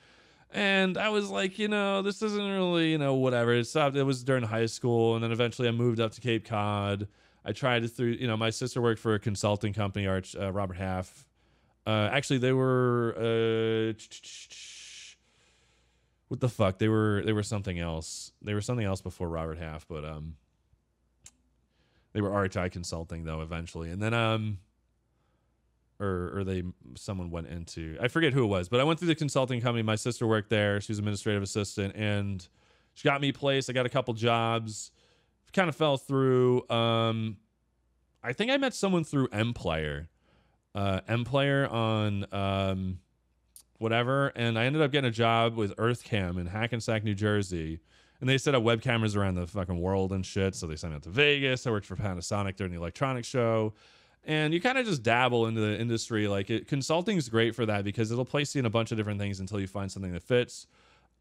And I was like, you know, this isn't really, you know, whatever. It stopped. It was during high school, and then eventually I moved up to Cape Cod. I tried it through, you know, my sister worked for a consulting company, Robert Half. Actually, they were what the fuck? They were something else. They were something else before Robert Half, but they were RHI Consulting though eventually. And then someone went into, I forget who it was, but I went through the consulting company. My sister worked there. She was administrative assistant, and she got me placed. I got a couple jobs. Kind of fell through. I think I met someone through MPlayer. MPlayer on whatever, and I ended up getting a job with EarthCam in Hackensack, New Jersey, and they set up web cameras around the fucking world and shit. So they sent me out to Vegas. I worked for Panasonic during the electronics show, and you kind of just dabble into the industry. Like consulting is great for that because it'll place you in a bunch of different things until you find something that fits.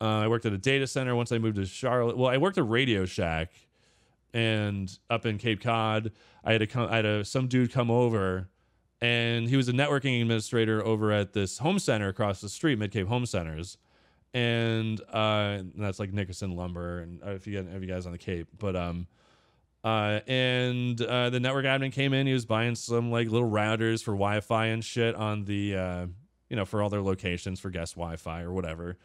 I worked at a data center once I moved to Charlotte. Well, I worked at Radio Shack, and up in Cape Cod, I had some dude come over, and he was a networking administrator over at this home center across the street, Mid Cape Home Centers, and that's like Nickerson Lumber, and if you guys on the Cape, but the network admin came in. He was buying some like little routers for Wi-Fi and shit on the for all their locations for guest Wi-Fi or whatever.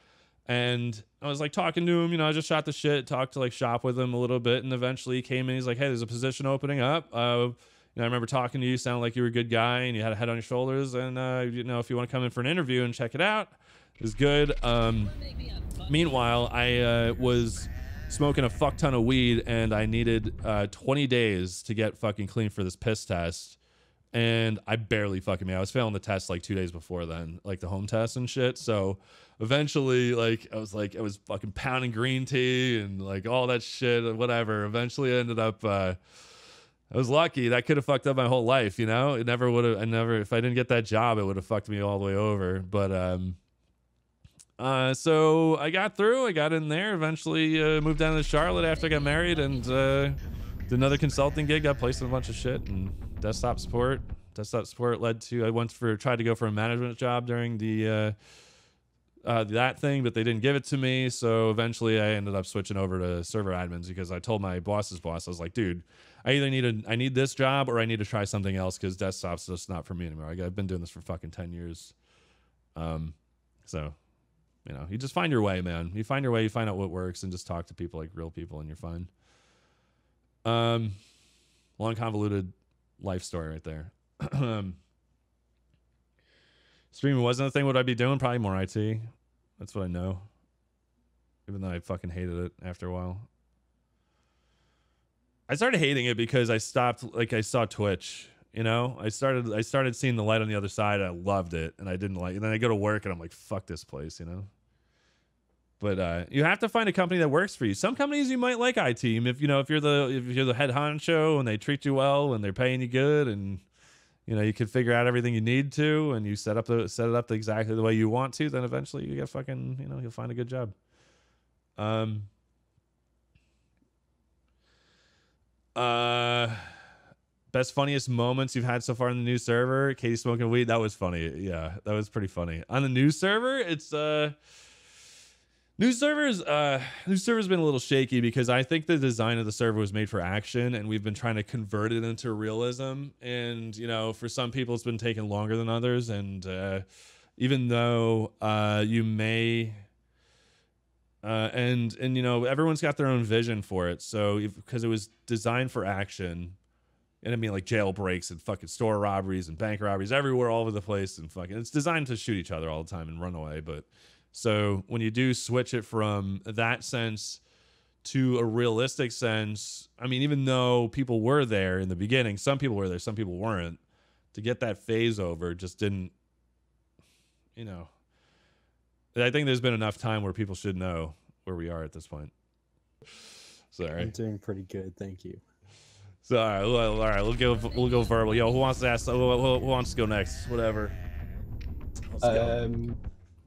And I was like talking to him, I just shot the shit, talked to like shop with him a little bit, and eventually he came in. He's like, "Hey, there's a position opening up. I remember talking to you, sounded like you were a good guy, and you had a head on your shoulders. And if you want to come in for an interview and check it out, it was good." Meanwhile, I was smoking a fuck ton of weed, and I needed 20 days to get fucking clean for this piss test. And I barely fucking made it. I was failing the test like 2 days before then, like the home test and shit. So eventually, I was fucking pounding green tea and like all that shit, whatever. Eventually I ended up, I was lucky. That could have fucked up my whole life, It never would have, if I didn't get that job, it would have fucked me all the way over. But, so I got through, I got in there, eventually moved down to Charlotte after I got married, and did another consulting gig, got placed in a bunch of shit, and desktop support led to, tried to go for a management job during the that thing, but they didn't give it to me. So eventually I ended up switching over to server admins, because I told my boss's boss, I was like, dude, I either need this job or I need to try something else, because desktop's just not for me anymore. I've been doing this for fucking 10 years. So you just find your way, man. You find your way, you find out what works, and just talk to people like real people, and you're fine. Long convoluted life story right there. Streaming wasn't a thing. What I'd be doing? Probably more IT. That's what I know. Even though I fucking hated it after a while. I started hating it because I stopped, I saw Twitch, I started seeing the light on the other side. I loved it, and I didn't like it. And then I go to work and I'm like, fuck this place, But you have to find a company that works for you. Some companies you might like IT. If you're the head honcho and they treat you well and they're paying you good, and you can figure out everything you need to, and you set it up exactly the way you want to, then eventually you get fucking you'll find a good job. Best funniest moments you've had so far in the new server? Katie smoking weed, that was funny. Yeah, that was pretty funny. On the new server, it's new server's been a little shaky, because I think the design of the server was made for action, and we've been trying to convert it into realism. And for some people it's been taking longer than others, and even though you may and everyone's got their own vision for it. So because it was designed for action, and I mean like jailbreaks and fucking store robberies and bank robberies everywhere, all over the place, and fucking it's designed to shoot each other all the time and run away. But so when you do switch it from that sense to a realistic sense, I mean, even though people were there in the beginning, some people were there, some people weren't, to get that phase over just didn't, I think there's been enough time where people should know where we are at this point. Sorry. I'm doing pretty good, thank you. So all right, we'll go verbal. Yo, who wants to ask? Who wants to go next? Whatever. Let's go.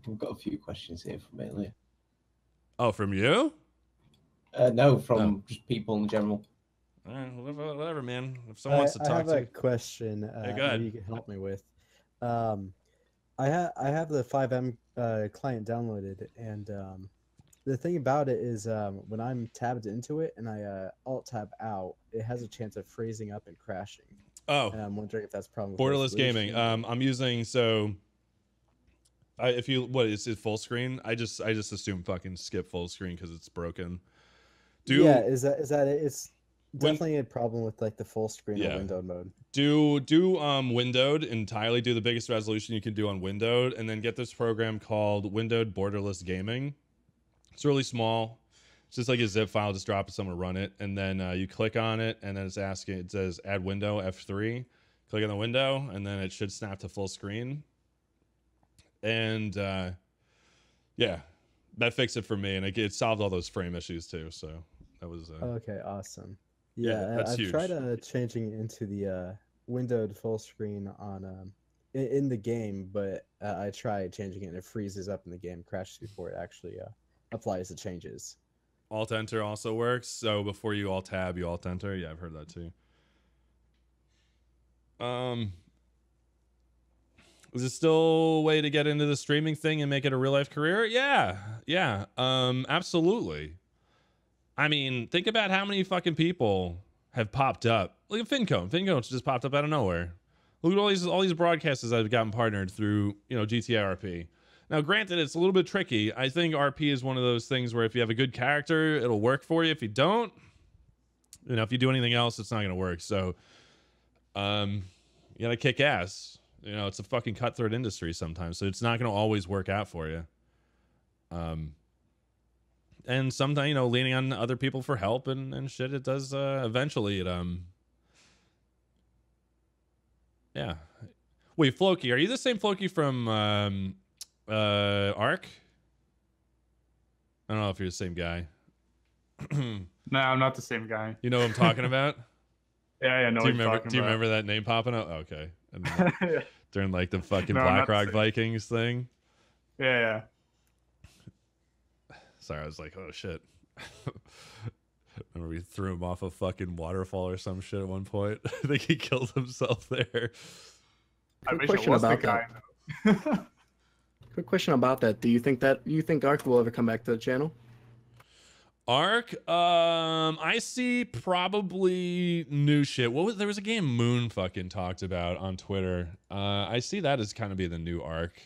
We've got a few questions here from Amelia. Oh, from you? No, from just people in general. All right, whatever, man. If someone wants to talk I have a question. Hey, go ahead. Maybe you can help me with. I have the 5M client downloaded, and the thing about it is when I'm tabbed into it and I alt tab out, it has a chance of freezing up and crashing. Oh, and I'm wondering if that's a problem with Borderless resolution. Gaming. I'm using if you is it full screen? I just assume fucking skip full screen because it's broken. Yeah, is that it? It's definitely a problem with like the full screen or windowed mode. Do windowed entirely. Do the biggest resolution you can do on windowed, and then get this program called Windowed Borderless Gaming. It's really small. It's just like a zip file. Just drop it somewhere, run it, and then you click on it, and then it says add window F3. Click on the window, and then it should snap to full screen. And yeah, that fixed it for me, and it solved all those frame issues too. So that was okay, awesome. Yeah, that's I've huge. tried changing into the windowed full screen on in the game, but I tried changing it and it freezes up in the game, crashes before it actually applies the changes. Alt enter also works. So before you alt tab, you alt enter. Yeah, I've heard that too. Is it still a way to get into the streaming thing and make it a real life career? Yeah. Yeah. Absolutely. I mean, think about how many fucking people have popped up. Look at Fincone. Fincone's just popped up out of nowhere. Look at all these broadcasters that have gotten partnered through, you know, GTA RP. Now, granted, it's a little bit tricky. I think RP is one of those things where if you have a good character, it'll work for you. If you don't, you know, if you do anything else, it's not going to work. So, you gotta kick ass. You know, it's a fucking cutthroat industry sometimes, so it's not going to always work out for you. And sometimes, you know, leaning on other people for help and shit, it does, eventually, it, yeah. Wait, Floki, are you the same Floki from, Ark? I don't know if you're the same guy. No, I'm not the same guy. You know what I'm talking about? Yeah, no. Do you remember that name popping up? Okay. And Yeah. during like the fucking No, I'm not the BlackRock same. Vikings thing. Yeah. Sorry, I was like, oh shit. Remember we threw him off a fucking waterfall or some shit at one point. I think he killed himself there. I wish question it was the about guy. that. Quick question about that. Do you think Ark will ever come back to the channel? Ark, I see probably new shit. There was a game Moon fucking talked about on Twitter. I see that as kind of be the new Ark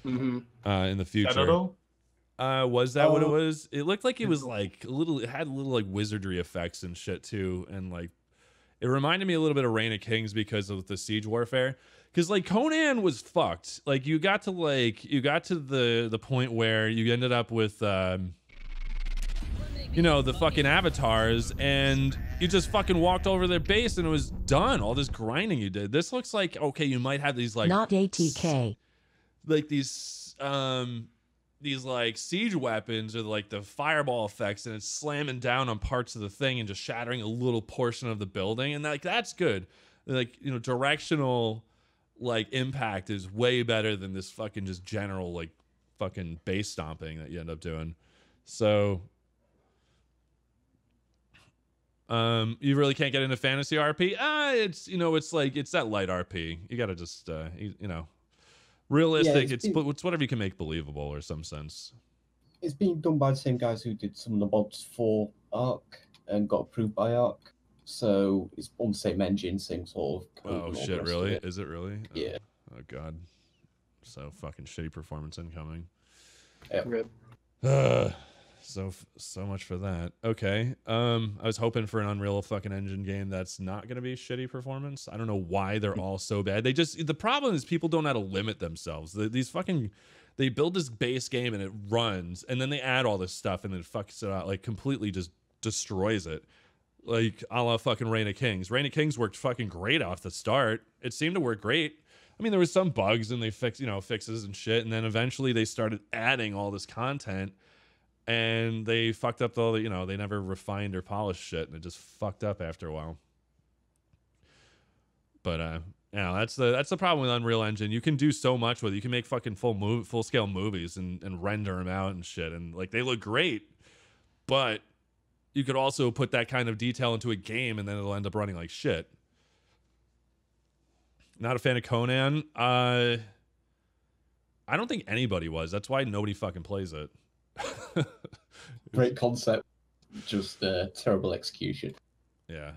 in the future. Shadow? Was that what it was? It looked like it was like it had little like wizardry effects and shit too, and like it reminded me a little bit of Reign of Kings because of the siege warfare. Because like Conan was fucked. Like you got to the point where you ended up with you know, the fucking avatars, and you just fucking walked over their base and it was done. All this grinding you did. This looks like, okay, you might have these like not ATK, like these like siege weapons or like the fireball effects, and it's slamming down on parts of the thing and just shattering a little portion of the building, and like that's good. Like, you know, directional like impact is way better than this fucking just general like fucking base stomping that you end up doing. So you really can't get into fantasy RP. It's, you know, it's like it's that light RP. You gotta just you know, realistic. Yeah, it's whatever you can make believable or some sense. It's being done by the same guys who did some of the mods for Ark and got approved by Ark. So it's on the same engine, same sort of code. Oh and all the shit, rest of really? it. Is it really? Yeah. Oh god. So fucking shitty performance incoming. Yep. So much for that. Okay. I was hoping for an Unreal fucking Engine game that's not going to be shitty performance. I don't know why they're all so bad. The problem is people don't know how to limit themselves. They build this base game and it runs, and then they add all this stuff and then fucks it out, like completely just destroys it. Like a la fucking Reign of Kings. Reign of Kings worked fucking great off the start. It seemed to work great. I mean, there was some bugs and they fixes and shit, and then eventually they started adding all this content. And they fucked up all the, you know, they never refined or polished shit, and it just fucked up after a while. But you know, that's the problem with Unreal Engine. You can do so much with it. You can make fucking full scale movies and render them out and shit, and like they look great. But you could also put that kind of detail into a game, and then it'll end up running like shit. Not a fan of Conan. I don't think anybody was. That's why nobody fucking plays it. Great concept, just terrible execution. Yeah.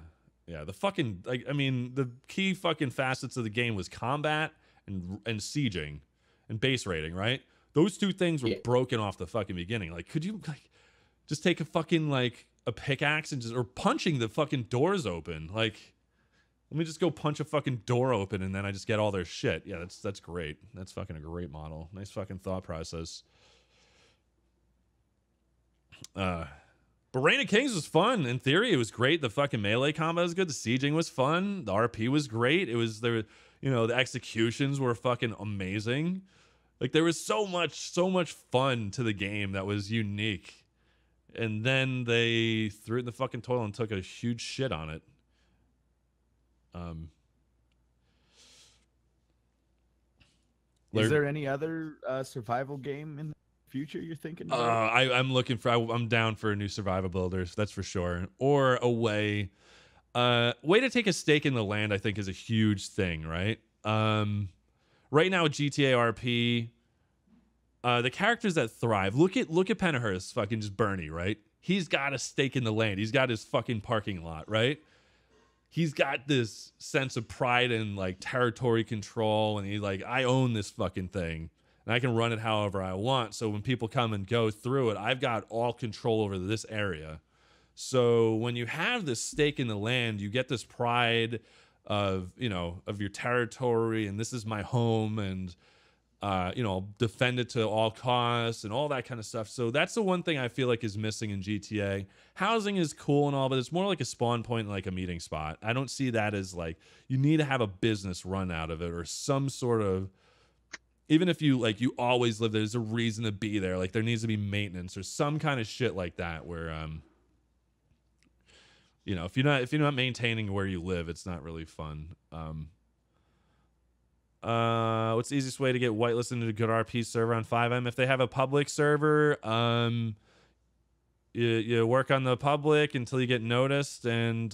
The fucking, like, I mean, the key fucking facets of the game was combat and sieging and base rating, right? Those two things were broken off the fucking beginning. Like, could you like just take a fucking like a pickaxe and or punching the fucking doors open? Like, let me just go punch a fucking door open and then I just get all their shit. Yeah, that's great. That's fucking a great model. Nice fucking thought process. But Reign of Kings was fun. In theory, it was great. The fucking melee combat was good. The sieging was fun. The RP was great. It was there, you know, the executions were fucking amazing. Like there was so much fun to the game that was unique. And then they threw it in the fucking toilet and took a huge shit on it. Is there any other survival game in the future you're thinking about? I'm down for a new survival builder, that's for sure. Or a way to take a stake in the land, I think, is a huge thing, right? Right now, GTA RP, the characters that thrive. Look at Penahurst, fucking just Bernie, right? He's got a stake in the land. He's got his fucking parking lot, right? He's got this sense of pride and like territory control, and he's like, I own this fucking thing, and I can run it however I want. So when people come and go through it, I've got all control over this area. So when you have this stake in the land, you get this pride of, you know, of your territory, and this is my home, and you know, defend it to all costs and all that kind of stuff. So that's the one thing I feel like is missing in GTA. Housing is cool and all, but it's more like a spawn point, like a meeting spot. I don't see that as like, you need to have a business run out of it, or some sort of, even if you like, you always live there, there's a reason to be there. Like there needs to be maintenance or some kind of shit like that where, you know, if you're not maintaining where you live, it's not really fun. What's the easiest way to get whitelisted into a good RP server on 5M? If they have a public server, you work on the public until you get noticed, and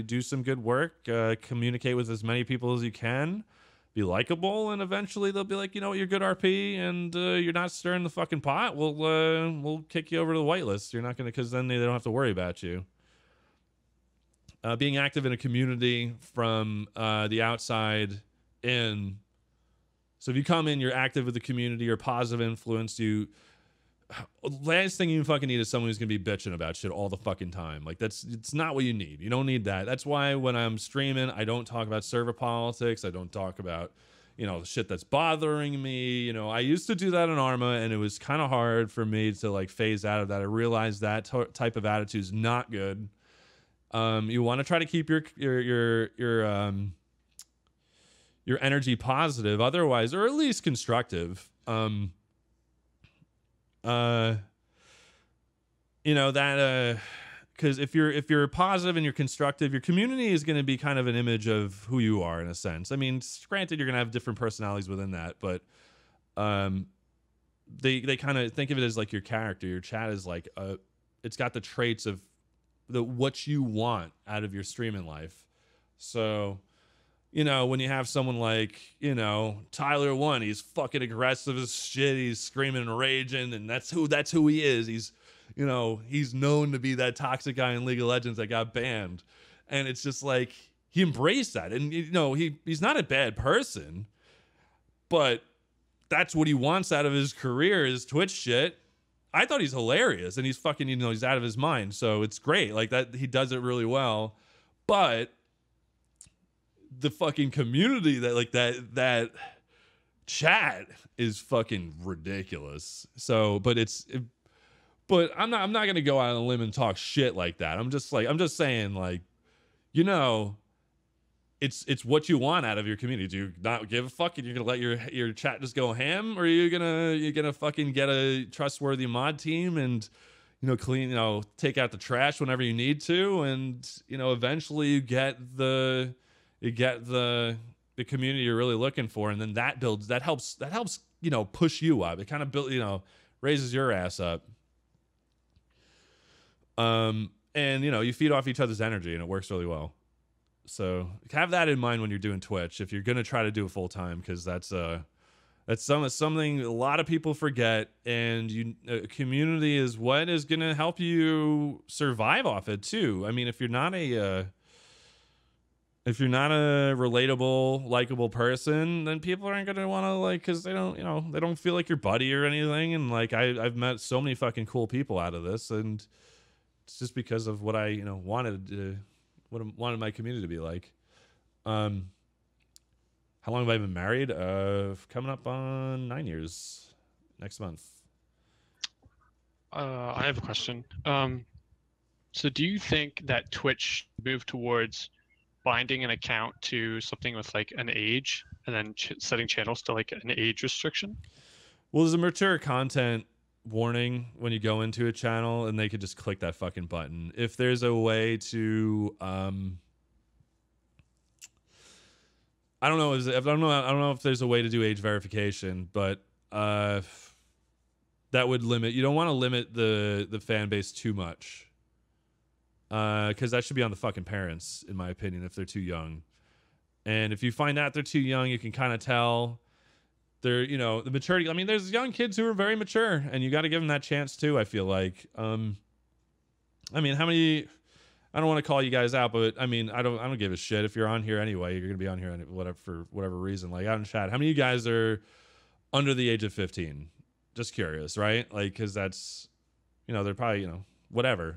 do some good work. Communicate with as many people as you can. Be likable, and eventually they'll be like, you know what, you're good RP, and you're not stirring the fucking pot. We'll kick you over to the whitelist. You're not gonna, because then they don't have to worry about you. Being active in a community from the outside in. So if you come in, you're active with the community, you're a positive influence. Last thing you fucking need is someone who's gonna be bitching about shit all the fucking time. Like it's not what you need. You don't need that. That's why when I'm streaming, I don't talk about server politics. I don't talk about, you know, the shit that's bothering me. You know, I used to do that in Arma, and it was kind of hard for me to like phase out of that. I realized that type of attitude is not good. You want to try to keep your energy positive, otherwise, or at least constructive. You know, that because if you're positive and you're constructive, your community is going to be kind of an image of who you are in a sense. I mean, granted, you're going to have different personalities within that, but they kind of think of it as like your character. Your chat is like it's got the traits of what you want out of your streaming life. So, you know, when you have someone like, you know, Tyler One, he's fucking aggressive as shit. He's screaming and raging, and that's who he is. He's, you know, he's known to be that toxic guy in League of Legends that got banned. And it's just like, he embraced that. And, you know, he's not a bad person, but that's what he wants out of his career, is Twitch shit. I thought he's hilarious, and he's fucking, you know, he's out of his mind. So it's great. Like that, he does it really well. But the fucking community that chat is fucking ridiculous. So, but I'm not going to go out on a limb and talk shit like that. I'm just saying, like, you know, it's what you want out of your community. Do you not give a fuck and you're gonna let your chat just go ham, or are you're gonna fucking get a trustworthy mod team and, you know, clean, you know, take out the trash whenever you need to, and, you know, eventually you get the community you're really looking for, and then that helps, you know, push you up. It kind of build, you know, raises your ass up. And, you know, you feed off each other's energy, and it works really well. So have that in mind when you're doing Twitch, if you're gonna try to do it full time, because that's something a lot of people forget. And community is what is gonna help you survive off it too. I mean, if you're not a relatable, likable person, then people aren't gonna want to, like, because they don't feel like your buddy or anything. And like I've met so many fucking cool people out of this, and it's just because of what I, you know, wanted my community to be like. How long have I been married? Coming up on 9 years next month. I have a question. So do you think that Twitch moved towards binding an account to something with like an age, and then setting channels to like an age restriction? Well, there's a mature content warning when you go into a channel, and they could just click that fucking button. If there's a way to I don't know if there's a way to do age verification, but that would limit. You don't want to limit the fan base too much, because that should be on the fucking parents, in my opinion, if they're too young. And if you find out they're too young, you can kind of tell. They're, you know, the maturity. I mean, there's young kids who are very mature, and you got to give them that chance too. I feel like. I mean, how many? I don't want to call you guys out, but I mean, I don't give a shit if you're on here anyway. You're gonna be on here whatever for whatever reason. Like out in chat, how many of you guys are under the age of 15? Just curious, right? Like, because that's, you know, they're probably, you know, whatever.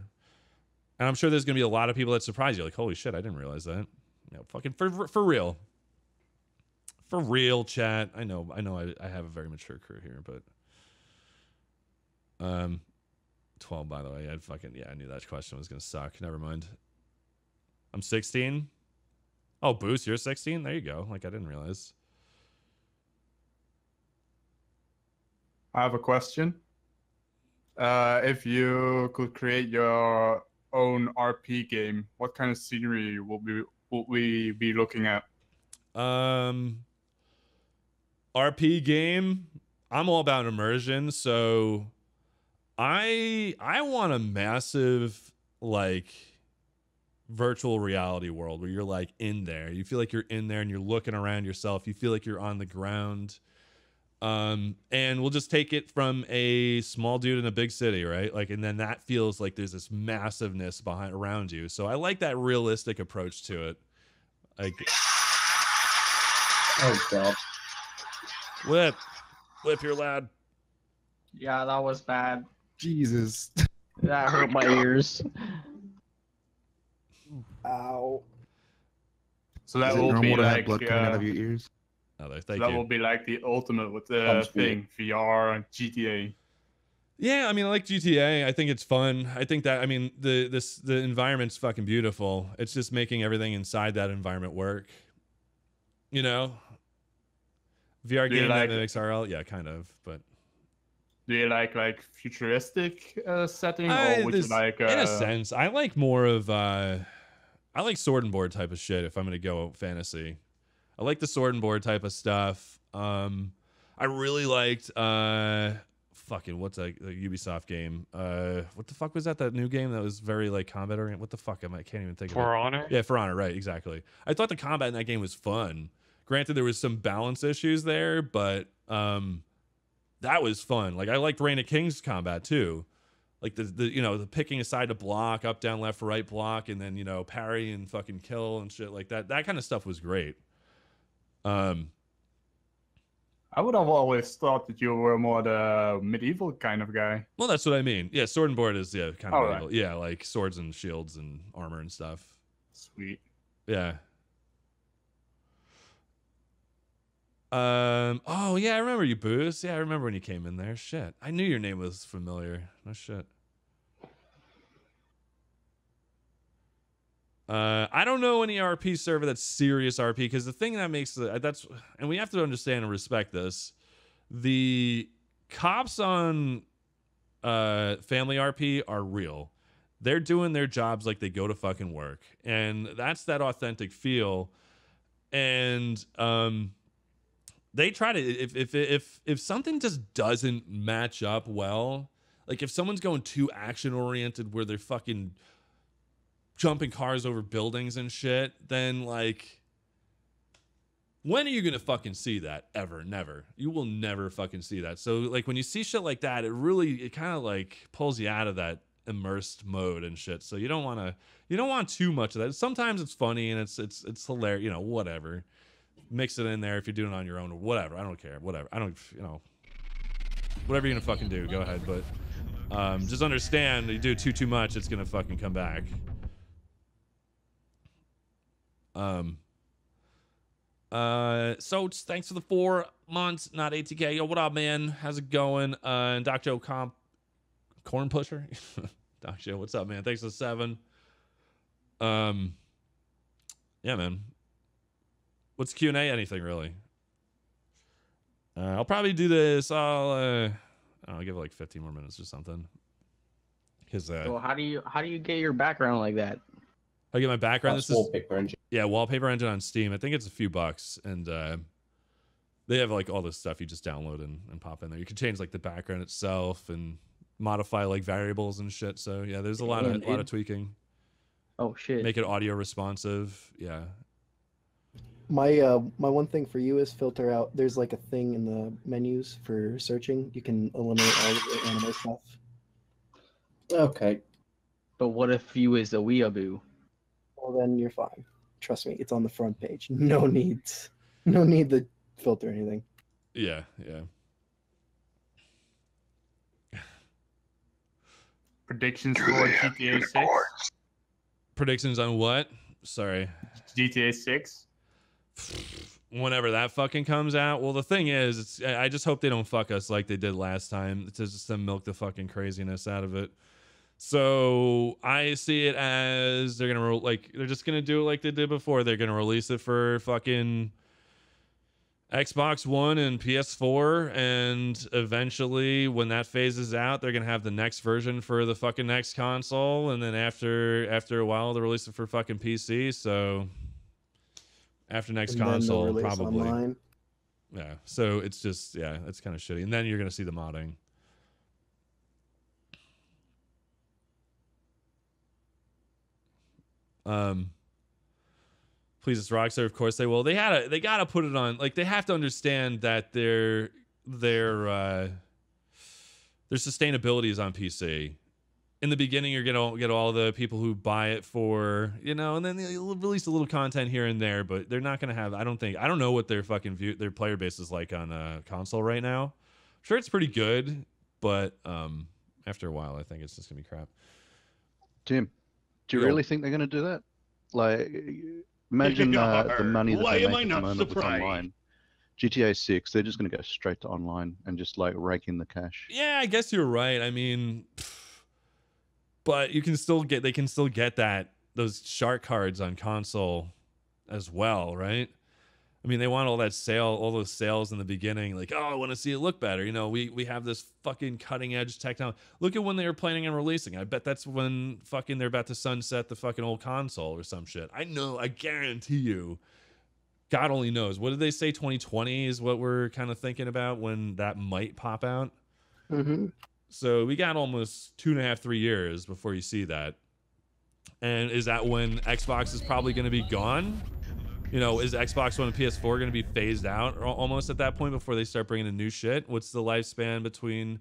And I'm sure there's gonna be a lot of people that surprise you, like, holy shit, I didn't realize that. You know, fucking for real. For real, chat. I know I have a very mature crew here, but 12, by the way. I knew that question was gonna suck. Never mind. I'm 16. Oh, Boost, you're 16? There you go. Like, I didn't realize. I have a question. If you could create your own RP game, what kind of scenery would we be looking at? RP game, I'm all about immersion, so I want a massive, like, virtual reality world where you're like in there. You feel like you're in there and you're looking around yourself. You feel like you're on the ground. And we'll just take it from a small dude in a big city, right? Like, and then that feels like there's this massiveness around you. So I like that realistic approach to it. Like, Oh god. whip your lad. Yeah, that was bad. Jesus. That hurt my ears. Ow. So that Is it will be normal to have like blood coming out of your ears? Oh, there, so thank that you. will be like the ultimate with the Sounds thing, VR and GTA. Yeah, I mean, I like GTA. I think it's fun. I think that, I mean, the environment's fucking beautiful. It's just making everything inside that environment work. You know? VR Do you game like- that makes RL? Yeah, kind of, but Do you like futuristic setting, or would you like? in a sense, I like more of I like sword and board type of shit. If I'm gonna go fantasy, I like the sword and board type of stuff. I really liked fucking what's that Ubisoft game? What the fuck was that? That new game that was very like combat oriented. What the fuck? I can't even think of it. For Honor? Yeah, For Honor, right, exactly. I thought the combat in that game was fun. Granted, there was some balance issues there, but that was fun. Like, I liked Reign of Kings combat too. Like the you know, the picking a side to block, up, down, left, right block, and then, you know, parry and fucking kill and shit like that. That kind of stuff was great. I would have always thought that you were more the medieval kind of guy. Well, that's what I mean. Yeah, sword and board is kind of All medieval. right. Yeah, like swords and shields and armor and stuff. Sweet. Yeah. Oh yeah, I remember you, Boost. Yeah, I remember when you came in there. Shit, I knew your name was familiar. No shit. I don't know any RP server that's serious RP, because the thing that makes and we have to understand and respect this. The cops on family RP are real. They're doing their jobs like they go to fucking work, and that's that authentic feel. And they try to, if something just doesn't match up well, like if someone's going too action oriented where they're fucking jumping cars over buildings and shit, then like, when are you gonna fucking see that? Ever? Never. You will never fucking see that. So like, when you see shit like that, it kind of like pulls you out of that immersed mode and shit. So you don't want too much of that. Sometimes it's funny and it's hilarious, you know, whatever. Mix it in there if you're doing it on your own or whatever. I don't care. Whatever. I don't, you know, whatever you're gonna fucking do, go ahead. But just understand, you do too much, it's gonna fucking come back. So thanks for the 4 months, not ATK. Yo, what up, man? How's it going? And Doc Joe Corn Pusher. Doc Joe, what's up, man? Thanks for the 7. Yeah, man. What's Q&A? Anything really? I'll probably do this. I'll give it like 15 more minutes or something. Because So how do you get your background like that? I get my background. That's This is wallpaper engine. yeah, wallpaper engine on Steam. I think it's a few bucks, and They have like all this stuff you just download and pop in there. You can change like the background itself and modify like variables and shit. So yeah, there's a lot of tweaking. Oh shit. Make it audio responsive. Yeah. My one thing for you is filter out. There's like a thing in the menus for searching. You can eliminate all of the anime stuff. Okay. But what if you is a weeaboo? Well, then you're fine. Trust me, it's on the front page. No need to filter anything. Yeah, yeah. Predictions for GTA 6? Predictions on what? Sorry. GTA 6? Whenever that fucking comes out. Well, the thing is, I just hope they don't fuck us like they did last time. It's just to milk the fucking craziness out of it. So I see it as they're just gonna do it like they did before. They're gonna release it for fucking Xbox One and PS4, and eventually when that phases out, they're gonna have the next version for the fucking next console, and then after a while they'll release it for fucking PC. So after next console, probably. Online. Yeah. So it's just it's kind of shitty, and then you're gonna see the modding. Please, it's Rockstar. Of course they will. They gotta put it on. Like, they have to understand that their sustainability is on PC. In the beginning, you're gonna get all the people who buy it for, and then they'll release a little content here and there, but they're not gonna have. I don't know what their fucking their player base is like on console right now. I'm sure it's pretty good, but after a while, I think it's just gonna be crap. Tim, do you really think they're going to do that? Like, imagine the money that they make at the moment with online. GTA 6, they're just going to go straight to online and just like rake in the cash. Yeah, I guess you're right. I mean, but they can still get those shark cards on console as well, right? I mean, they want all those sales in the beginning, like, oh, I want to see it look better. We have this fucking cutting edge technology. Look at when they were planning on releasing. I bet that's when fucking they're about to sunset the fucking old console or some shit. I know, I guarantee you. God only knows. What did they say? 2020 is what we're kind of thinking about when that might pop out. Mm-hmm. So we got almost 2.5, 3 years before you see that. And is that when Xbox is probably going to be gone? Is Xbox One and PS4 going to be phased out almost at that point before they start bringing in new shit? What's the lifespan between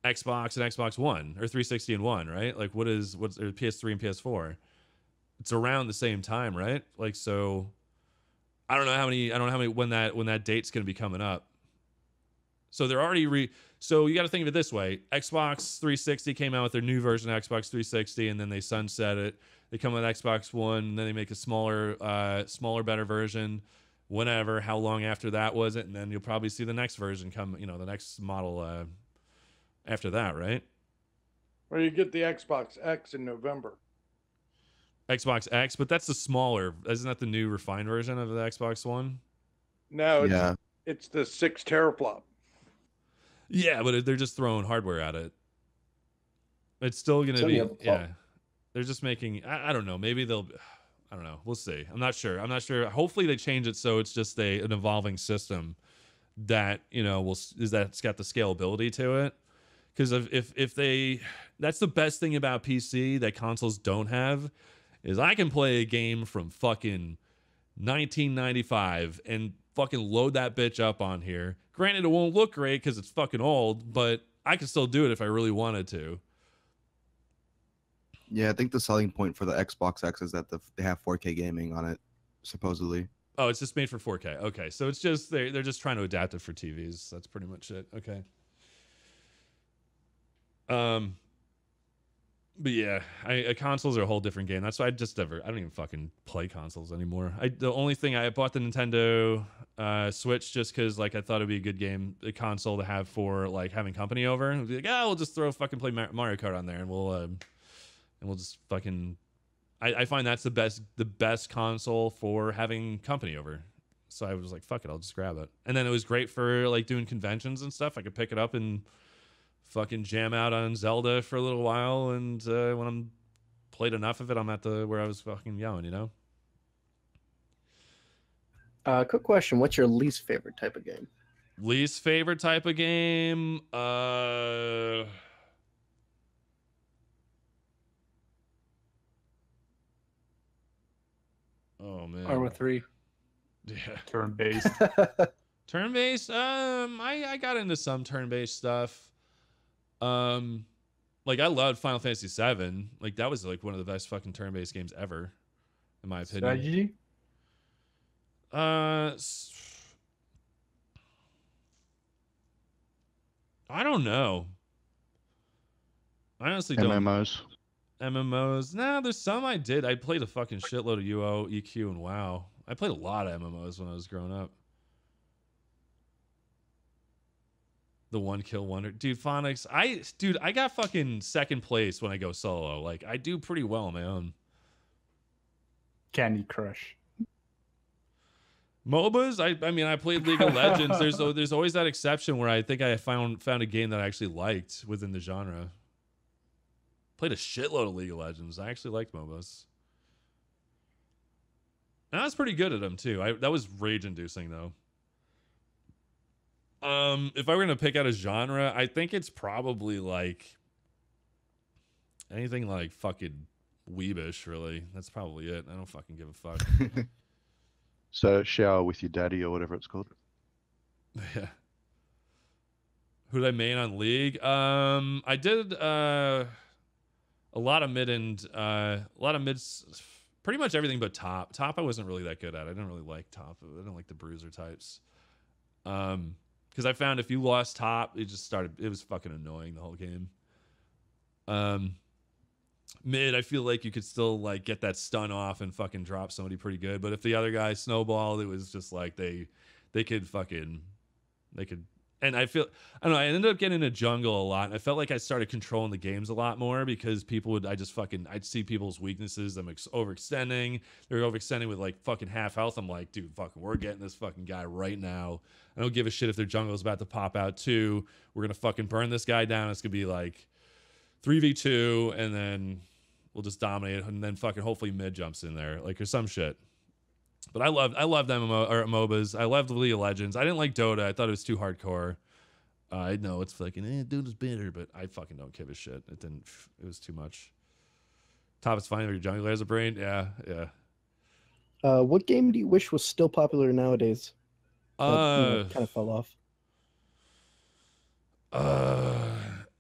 Xbox and Xbox One, or 360 and One, right? Like, what's PS3 and PS4? It's around the same time, right? Like, so I don't know how many when that date's going to be coming up. So they're already so you got to think of it this way. Xbox 360 came out with their new version of Xbox 360, and then they sunset it. They come with Xbox One, and then they make a smaller, better version. Whenever, how long after that was it? And then you'll probably see the next version come, the next model after that, right? Or you get the Xbox X in November. Xbox X, but that's the smaller. Isn't that the new refined version of the Xbox One? No, it's the 6 teraflop. Yeah, but they're just throwing hardware at it. It's still going to be, yeah. They're just making, I don't know, maybe they'll, I don't know. We'll see. I'm not sure. Hopefully they change it so it's just an evolving system that, that's got the scalability to it. Because if that's the best thing about PC that consoles don't have, is I can play a game from fucking 1995 and fucking load that bitch up on here. Granted, it won't look great because it's fucking old, but I can still do it if I really wanted to. Yeah, I think the selling point for the Xbox X is that they have 4K gaming on it, supposedly. Oh, it's just made for 4K. Okay, so it's just they're just trying to adapt it for TVs. That's pretty much it. Okay. But yeah, consoles are a whole different game. That's why I don't even fucking play consoles anymore. The only thing I bought the Nintendo Switch just because like I thought it'd be a good a console to have for like having company over. And be like, we'll just play Mario Kart on there, and we'll just fucking. I find that's the best console for having company over. So I was like, fuck it, I'll just grab it. And then it was great for like doing conventions and stuff. I could pick it up and fucking jam out on Zelda for a little while, and when I'm played enough of it, I'm at where I was fucking going, Quick question: what's your least favorite type of game? Least favorite type of game? Oh man. Arma 3. Yeah. Turn-based. Turn-based? I got into some turn-based stuff. Like I loved Final Fantasy VII. Like that was like one of the best fucking turn-based games ever, in my opinion. Strategy? I don't know. I honestly don't. MMOs. Nah, there's some I did. I played a fucking shitload of UO, EQ, and WoW. I played a lot of MMOs when I was growing up. The one kill wonder. Dude, Phonics. I got fucking second place when I go solo. Like, I do pretty well on my own. Candy Crush. MOBAs? I mean, I played League of Legends. There's always that exception where I think I found a game that I actually liked within the genre. Played a shitload of League of Legends. I actually liked MOBAs. And I was pretty good at them too. That was rage-inducing though. If I were gonna pick out a genre, I think it's probably like anything like fucking weebish, really. That's probably it. I don't fucking give a fuck. So shower with your daddy or whatever it's called. Yeah. Who did I main on League? I did a lot of mid and a lot of mids, pretty much everything but top. Top I wasn't really that good at. I didn't really like top. I didn't like the bruiser types. Because I found if you lost top, it was fucking annoying the whole game. Mid, I feel like you could still like get that stun off and fucking drop somebody pretty good. But if the other guy snowballed, it was just like they could. And I don't know, I ended up getting into jungle a lot. And I felt like I started controlling the games a lot more because I'd see people's weaknesses, them overextending. They're overextending with like fucking half health. I'm like, dude, fucking, we're getting this fucking guy right now. I don't give a shit if their jungle's about to pop out too. We're going to fucking burn this guy down. It's going to be like 3v2 and then we'll just dominate it. And then fucking hopefully mid jumps in there like or some shit. But I loved MOBAs. I loved League of Legends. I didn't like Dota. I thought it was too hardcore. I know it's fucking dude is bitter, but I fucking don't give a shit. It was too much. Top is fine if your jungler has a brain. Yeah. What game do you wish was still popular nowadays? That, kind of fell off.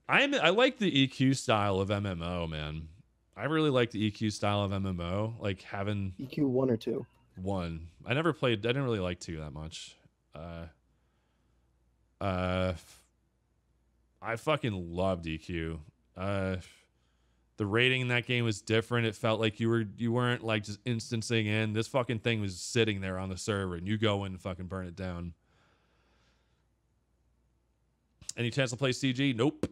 I like the EQ style of MMO, man. I really like the EQ style of MMO. Like having EQ 1 or 2. 1. I didn't really like 2 that much. I fucking loved EQ. The rating in that game was different. It felt like you weren't like just instancing in. This fucking thing was sitting there on the server and you go in and fucking burn it down. Any chance to play CG? Nope.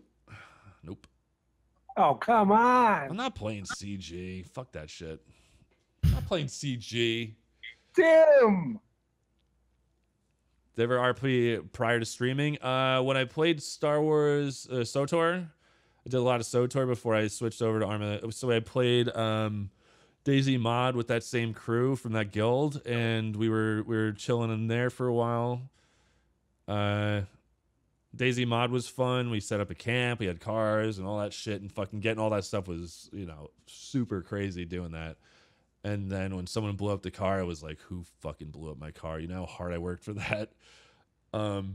Oh, come on. I'm not playing CG. Fuck that shit. I'm not playing CG. Damn. Did you ever RP prior to streaming? When I played Star Wars SWTOR, I did a lot of SWTOR before I switched over to Arma. So I played DayZ Mod with that same crew from that guild, and we were chilling in there for a while. DayZ Mod was fun. We set up a camp. We had cars and all that shit, and fucking getting all that stuff was, super crazy doing that. And then when someone blew up the car, I was like, who fucking blew up my car? You know how hard I worked for that? What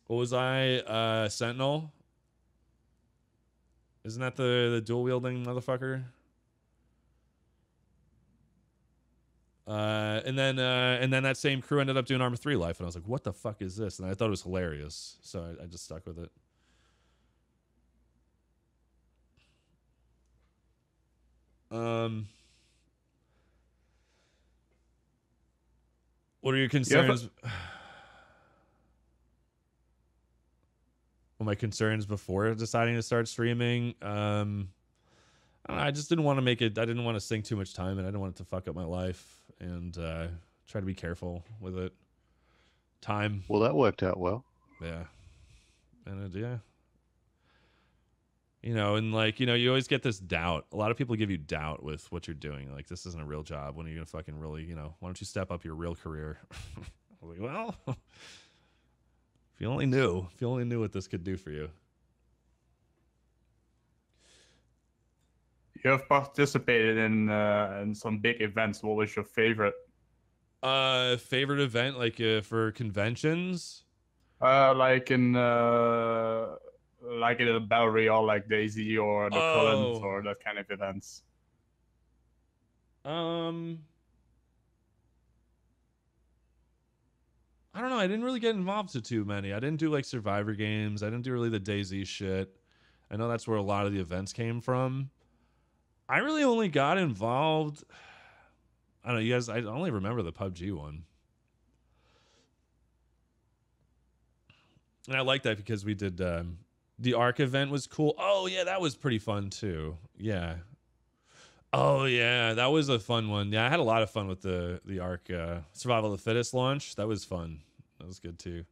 was I? Sentinel? Isn't that the dual wielding motherfucker? And then that same crew ended up doing Arma 3 Life, and I was like, what the fuck is this? And I thought it was hilarious, so I just stuck with it. What are your concerns? Well, my concerns before deciding to start streaming, I don't know, I just didn't want to make it. I didn't want to sink too much time, and I didn't want it to fuck up my life. And try to be careful with it. Time. Well, that worked out well. Yeah. And yeah. And like, you always get this doubt. A lot of people give you doubt with what you're doing. Like, this isn't a real job. When are you going to fucking really, why don't you step up your real career? I'm like, well, If you only knew what this could do for you. You have participated in some big events. What was your favorite? Favorite event, like for conventions? Like in the Battle Royale, like Daisy or the Collins or that kind of events. I don't know. I didn't really get involved to too many. I didn't do like Survivor games. I didn't do really the DayZ shit. I know that's where a lot of the events came from. I really only got involved. I don't know, you guys. I only remember the PUBG one, and I like that because we did the Ark event was cool. Oh yeah, that was pretty fun too. Yeah. Oh yeah, that was a fun one. Yeah, I had a lot of fun with the Ark Survival of the Fittest launch. That was fun. That was good too. It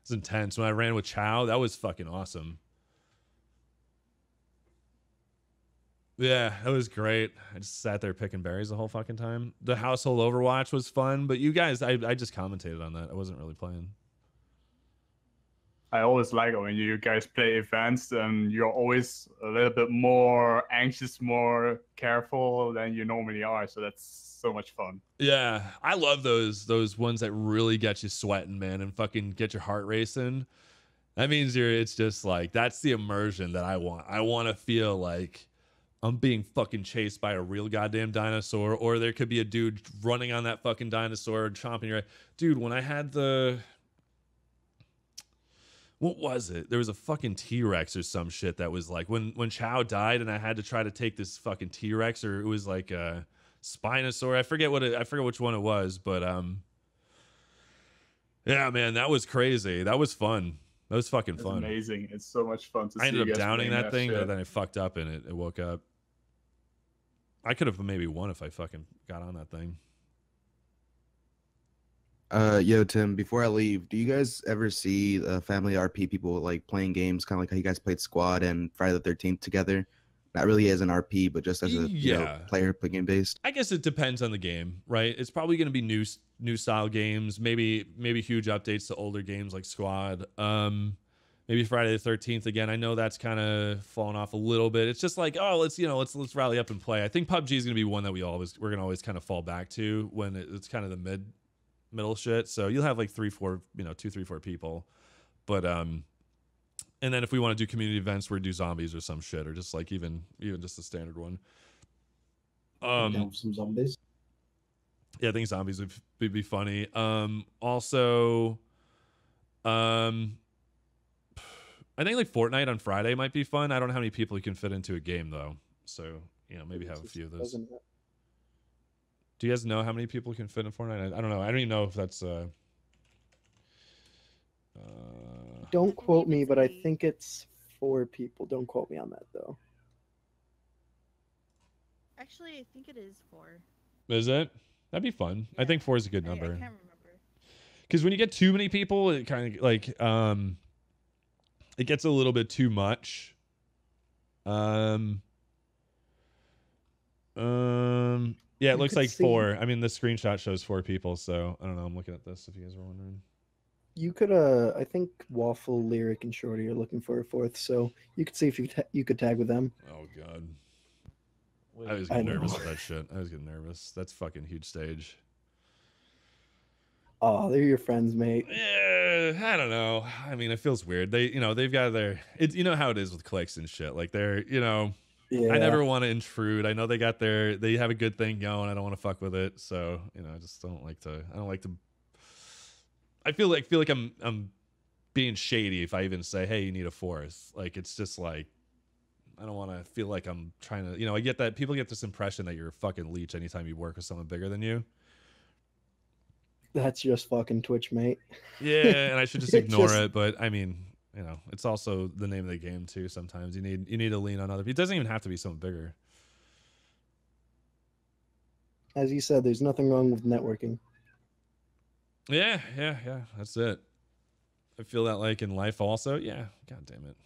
was intense. When I ran with Chow, that was fucking awesome. Yeah, that was great. I just sat there picking berries the whole fucking time. The household Overwatch was fun, but you guys, I just commentated on that. I wasn't really playing. I always like it when you guys play events and you're always a little bit more anxious, more careful than you normally are. So that's so much fun. Yeah, I love those ones that really get you sweating, man, and fucking get your heart racing. That means it's just like, that's the immersion that I want. I want to feel like I'm being fucking chased by a real goddamn dinosaur, or there could be a dude running on that fucking dinosaur and chomping your... Dude, when I had the... What was it? There was a fucking T-Rex or some shit that was like... When Chow died and I had to try to take this fucking T-Rex, or it was like a Spinosaur. I forget which one it was, but... Yeah, man, that was crazy. That was fun. That was fucking fun. Amazing. It's so much fun to see. I ended you up guys downing playing that thing, shit. but then I fucked up and it woke up. I could have maybe won if I fucking got on that thing. Yo, Tim, before I leave, do you guys ever see family RP people like playing games, kind of like how you guys played Squad and Friday the 13th together? Not really as an RP, but just as a player game based. I guess it depends on the game, right? It's probably going to be new style games, maybe huge updates to older games like Squad. Maybe Friday the 13th again. I know that's kind of fallen off a little bit. It's just like, oh, let's rally up and play. I think PUBG is going to be one that we're going to always kind of fall back to when it's kind of the middle shit. So you'll have like 2, 3, 4 people. But and then if we want to do community events, we're do zombies or some shit, or just like even just a standard one. Down some zombies. Yeah, I think zombies would be funny. Also, I think like Fortnite on Friday might be fun. I don't know how many people you can fit into a game though. So, maybe have a few of those. Do you guys know how many people can fit in Fortnite? I don't know. I don't even know if that's Don't quote me, but I think it's 4 people. Don't quote me on that though. Actually, I think it is 4. Is it? That'd be fun. Yeah. I think 4 is a good number. I can't remember. Because when you get too many people, it kind of like it gets a little bit too much. Yeah, it looks like 4. I mean, the screenshot shows 4 people, so I don't know. I'm looking at this if you guys are wondering. You could, I think Waffle, Lyric, and Shorty are looking for a 4th, so you could see if you could tag with them. Oh god, I was getting nervous with that shit. I was getting nervous. That's fucking huge stage. Oh, they're your friends, mate. Yeah, I don't know. I mean, it feels weird. They've got their. It's how it is with clicks and shit. Like they're, Yeah. I never want to intrude. I know they have a good thing going. I don't want to fuck with it. So, I just don't like to. I don't like to. I feel like I'm being shady if I even say, hey, you need a 4th. Like it's just like I don't want to feel like I'm trying to. I get that people get this impression that you're a fucking leech anytime you work with someone bigger than you. That's just fucking Twitch, mate. Yeah, and I should just ignore it. But I mean, it's also the name of the game too. Sometimes you need to lean on other people. It doesn't even have to be someone bigger. As you said, there's nothing wrong with networking. Yeah. That's it. I feel that like in life also. Yeah. God damn it.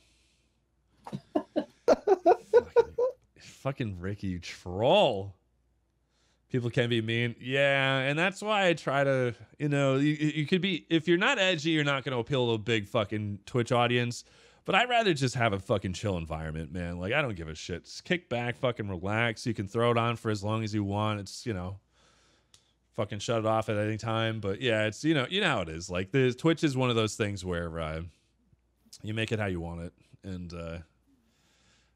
fucking Ricky, you troll. People can be mean. Yeah, and that's why I try to, you could be, if you're not edgy, you're not going to appeal to a big fucking Twitch audience. But I'd rather just have a fucking chill environment, man. Like, I don't give a shit. Just kick back, fucking relax. You can throw it on for as long as you want. It's, fucking shut it off at any time. But yeah, it's, you know how it is. Like, the Twitch is one of those things where you make it how you want it. And when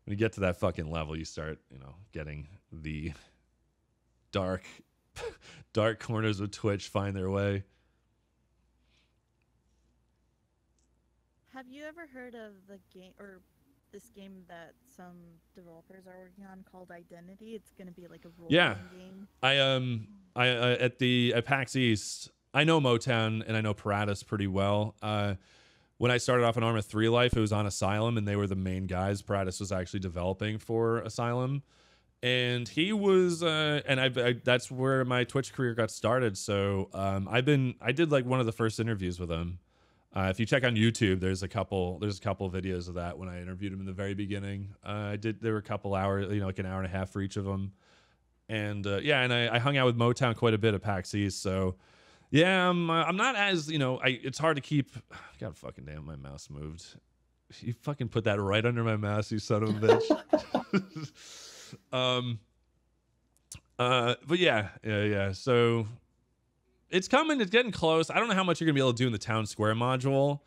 you get to that fucking level, you start, getting the dark corners of Twitch find their way. Have you ever heard of the game or this game that some developers are working on called Identity? It's going to be like a role-playing game. At PAX East, I know Motown and I know Paratus pretty well. When I started off in Arma 3 Life, it was on Asylum, and they were the main guys. Paratus was actually developing for Asylum. And he was, that's where my Twitch career got started. So I did like one of the first interviews with him. If you check on YouTube, there's a couple videos of that when I interviewed him in the very beginning. There were a couple hours, like an hour and a half for each of them. And and I hung out with Motown quite a bit at PAX East. So yeah, I'm not as, it's hard to keep, God fucking damn, my mouse moved. You fucking put that right under my mouse, you son of a bitch. But yeah. So it's coming. It's getting close. I don't know how much you're gonna be able to do in the town square module,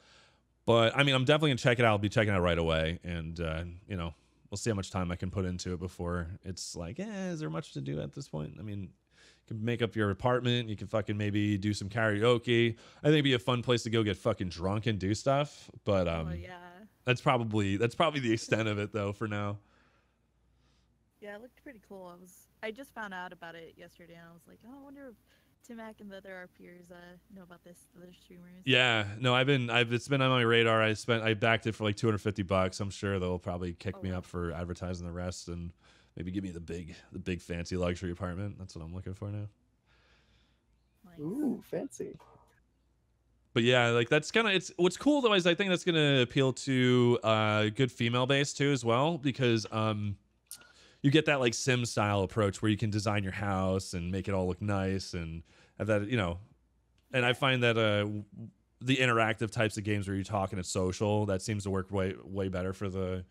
but I mean, I'm definitely gonna check it out. I'll be checking it out right away, and we'll see how much time I can put into it before it's like, is there much to do at this point? I mean, you can make up your apartment. You can fucking maybe do some karaoke. I think it'd be a fun place to go get fucking drunk and do stuff. But that's probably the extent of it though for now. Yeah, it looked pretty cool. I just found out about it yesterday, and I was like, oh, I wonder if Timmac and the other RPers know about this, the other streamers. Yeah, no, it's been on my radar. I backed it for like $250. I'm sure they'll probably kick me up for advertising the rest and maybe give me the big fancy luxury apartment. That's what I'm looking for now. Nice. Ooh, fancy. But yeah, like that's kind of, what's cool though is I think that's gonna appeal to good female base too as well, because you get that like sim style approach where you can design your house and make it all look nice and have that, and I find that the interactive types of games where you're talking and social, that seems to work way better for the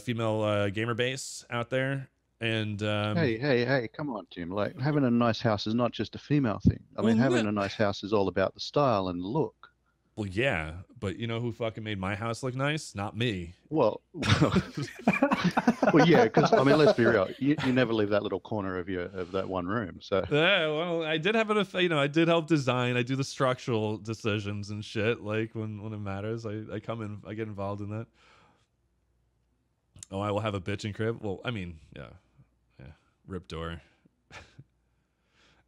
female gamer base out there. And hey, come on, Tim. Like, having a nice house is not just a female thing. I mean, having a nice house is all about the style and the look. Well, yeah, but you know who fucking made my house look nice? Not me. Well, yeah, because I mean, let's be real. You never leave that little corner of that one room. So yeah, well, I did have I did help design. I do the structural decisions and shit. Like when it matters, I come in, I get involved in that. Oh, I will have a bitchin' crib. Well, I mean, yeah, rip door.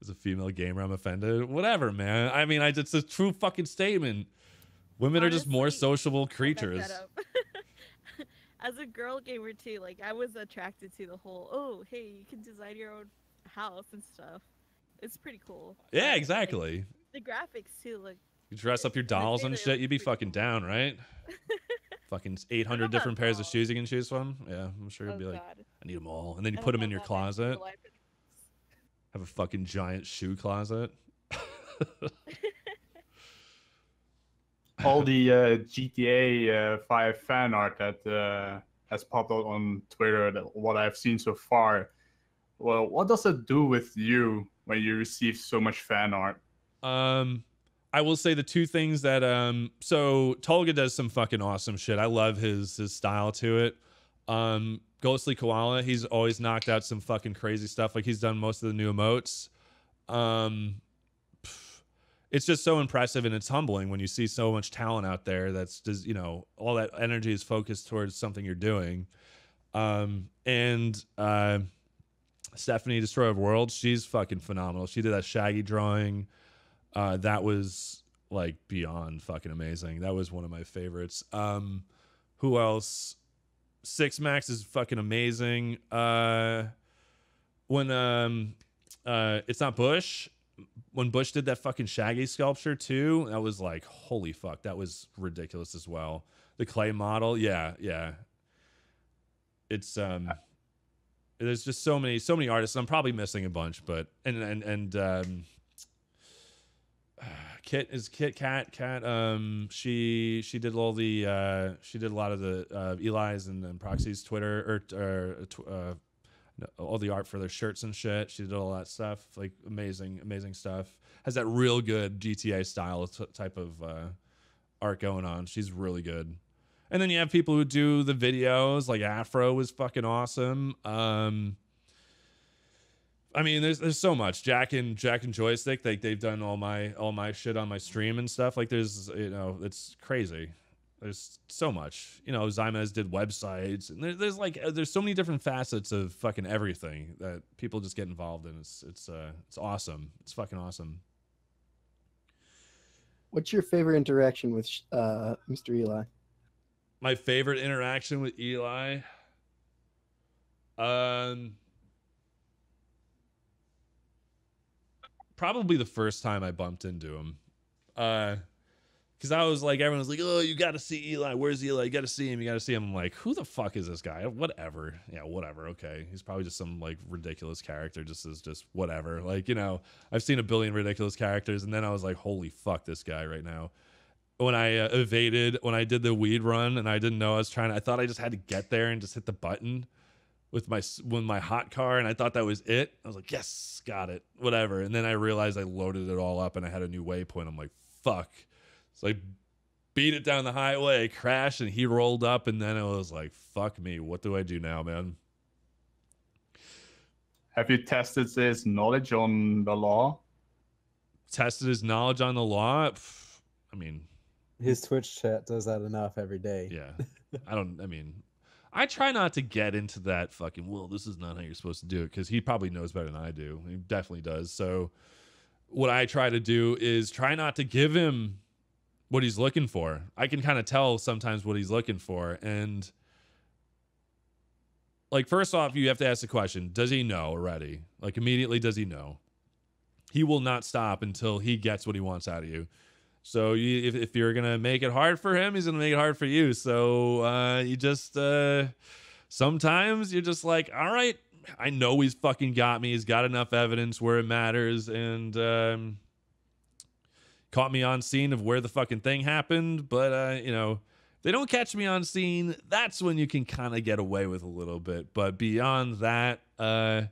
As a female gamer, I'm offended. Whatever, man. I mean, it's a true fucking statement. Women are just more sociable creatures. As a girl gamer too, like I was attracted to the whole, hey, you can design your own house and stuff. It's pretty cool. Yeah, exactly. Like, the graphics too, like you dress up your dolls and shit, you'd be fucking cool. Down, right? Fucking 800 different pairs of shoes you can choose from. Yeah, I'm sure you'd be like, I need them all. And then you put them in your closet. Have a fucking giant shoe closet. All the GTA 5 fan art that has popped out on Twitter, what I've seen so far. Well, what does it do with you when you receive so much fan art? I will say the two things that so Tolga does some fucking awesome shit. I love his style to it. Ghostly Koala, he's always knocked out some fucking crazy stuff. Like he's done most of the new emotes. It's just so impressive, and it's humbling when you see so much talent out there that's just, all that energy is focused towards something you're doing. And Stephanie, Destroyer of Worlds, she's fucking phenomenal. She did that Shaggy drawing. That was like beyond fucking amazing. That was one of my favorites. Who else? Six Max is fucking amazing. When it's not Bush. When Bush did that fucking Shaggy sculpture too, that was like, holy fuck, that was ridiculous as well. The clay model, yeah. It's There's just so many artists. I'm probably missing a bunch, but Kit she did all the she did a lot of the Eli's and Proxy's Twitter all the art for their shirts and shit. She did all that stuff, like amazing stuff. Has that real good GTA style type of art going on. She's really good. And then you have people who do the videos, like Afro was fucking awesome. I mean, there's so much. Jack and Joystick, they've done all my shit on my stream and stuff. Like there's, you know, it's crazy. There's so much. You know, Zymes did websites, and there's so many different facets of fucking everything that people just get involved in. It's awesome. It's fucking awesome. What's your favorite interaction with Mr. Eli? My favorite interaction with Eli, probably the first time I bumped into him, because I was like, everyone was like, oh, you got to see Eli. Where's Eli? You got to see him. You got to see him. I'm like, who the fuck is this guy? Whatever. Yeah, whatever. Okay, he's probably just some like ridiculous character. Just whatever. Like, you know, I've seen a billion ridiculous characters, and then I was like, holy fuck, this guy right now. When I evaded, when I did the weed run, and I didn't know I was trying, I thought I just had to get there and just hit the button with my hot car, and I thought that was it. I was like, yes, got it, whatever. And then I realized I loaded it all up, and I had a new waypoint. I'm like, fuck. So I beat it down the highway, I crashed, and he rolled up, and then I was like, fuck me, what do I do now, man? Have you tested his knowledge on the law? Tested his knowledge on the law? I mean, his Twitch chat does that enough every day. Yeah. I try not to get into that fucking, well, this is not how you're supposed to do it, because he probably knows better than I do. He definitely does. So what I try to do is try not to give him what he's looking for. I can kind of tell sometimes what he's looking for. And like, first off, you have to ask the question, does he know already? Like, immediately, does he know? He will not stop until he gets what he wants out of you. So if you're going to make it hard for him, he's going to make it hard for you. So you just, sometimes you're just like, all right, I know he's fucking got me. He's got enough evidence where it matters. And caught me on scene of where the fucking thing happened. But, you know, if they don't catch me on scene, that's when you can kind of get away with a little bit. But beyond that, if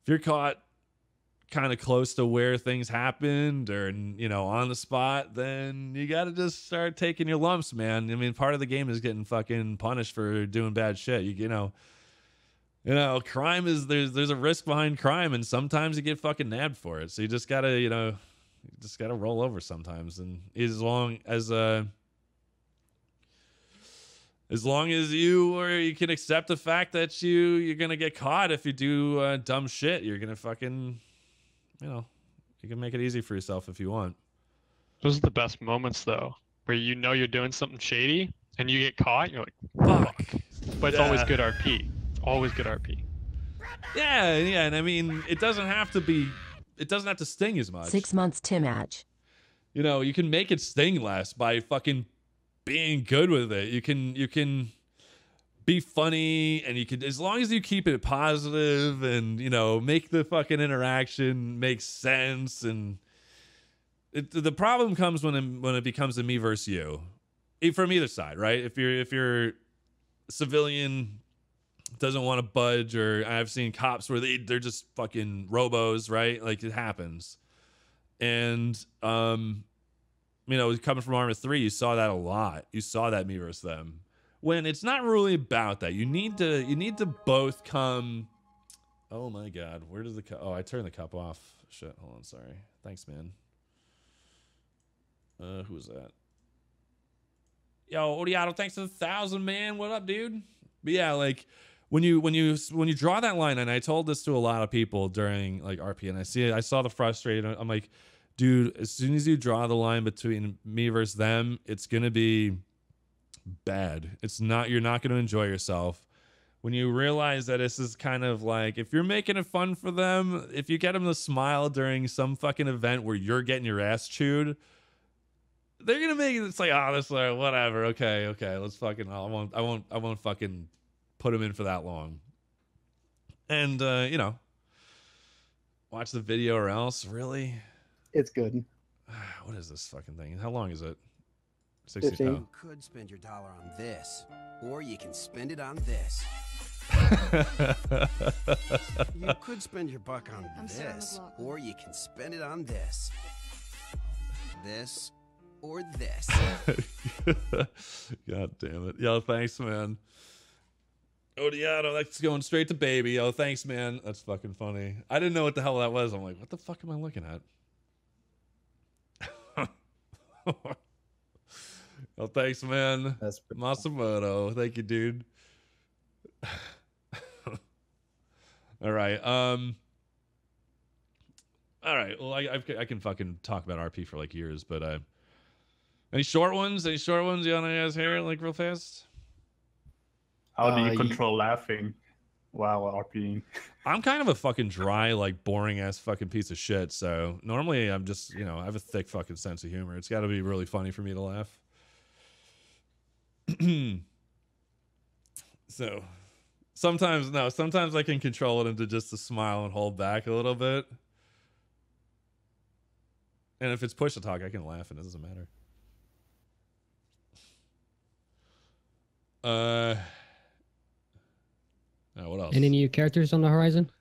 you're caught kind of close to where things happened, or, you know, on the spot, then you got to just start taking your lumps, man. I mean, part of the game is getting fucking punished for doing bad shit. You know, crime is, there's a risk behind crime, and sometimes you get fucking nabbed for it. So you just gotta, you know, roll over sometimes. And as long as you can accept the fact that you're gonna get caught if you do dumb shit, you're gonna fucking, you know, you can make it easy for yourself if you want. Those are the best moments, though, where you know you're doing something shady and you get caught. You're like, fuck. But it's always good RP. Always good RP. Yeah, and I mean, it doesn't have to sting as much. 6 months Timmac. You know, you can make it sting less by fucking being good with it. You can be funny, and you can, as long as you keep it positive and, you know, make the fucking interaction make sense. And the problem comes when it becomes a me versus you, from either side, right? If you're civilian, doesn't want to budge, or I've seen cops where they're just fucking robos, right? Like, it happens. And you know, coming from Arma 3, you saw that a lot. You saw that me versus them, when it's not really about that. You need to both come. Oh my god, where does the cup? Oh, I turned the cup off. Shit, hold on, sorry. Thanks, man. Who's that? Yo, Odiato, thanks to the 1,000, man. What up, dude? But yeah, like, when you draw that line, and I told this to a lot of people during like RP, and I saw the frustrated. I'm like, dude, as soon as you draw the line between me versus them, it's gonna be bad. You're not gonna enjoy yourself. When you realize that this is kind of like, if you're making it fun for them, if you get them to smile during some fucking event where you're getting your ass chewed, they're gonna make it. It's like, oh, this whatever. Okay, let's fucking. I won't fucking put them in for that long. And you know, watch the video or else. Really? It's good. What is this fucking thing? How long is it? 15. You could spend your dollar on this, or you can spend it on this. You could spend your buck on this, or you can spend it on this. This or this. God damn it. Yo, thanks, man. Odiato, that's going straight to baby. Yo, thanks, man. That's fucking funny. I didn't know what the hell that was. I'm like, what the fuck am I looking at? Well, thanks, man. That's Masamoto. Thank you, dude. All right. All right. Well, I can fucking talk about RP for like years, but any short ones? Any short ones you want to guys hear like real fast? How do you control laughing while RPing? I'm kind of a fucking dry, like boring ass fucking piece of shit. So normally I'm just, you know, I have a thick fucking sense of humor. It's got to be really funny for me to laugh. So sometimes I can control it into just a smile and hold back a little bit. And if it's push to talk, I can laugh and it doesn't matter. What else? Any new characters on the horizon?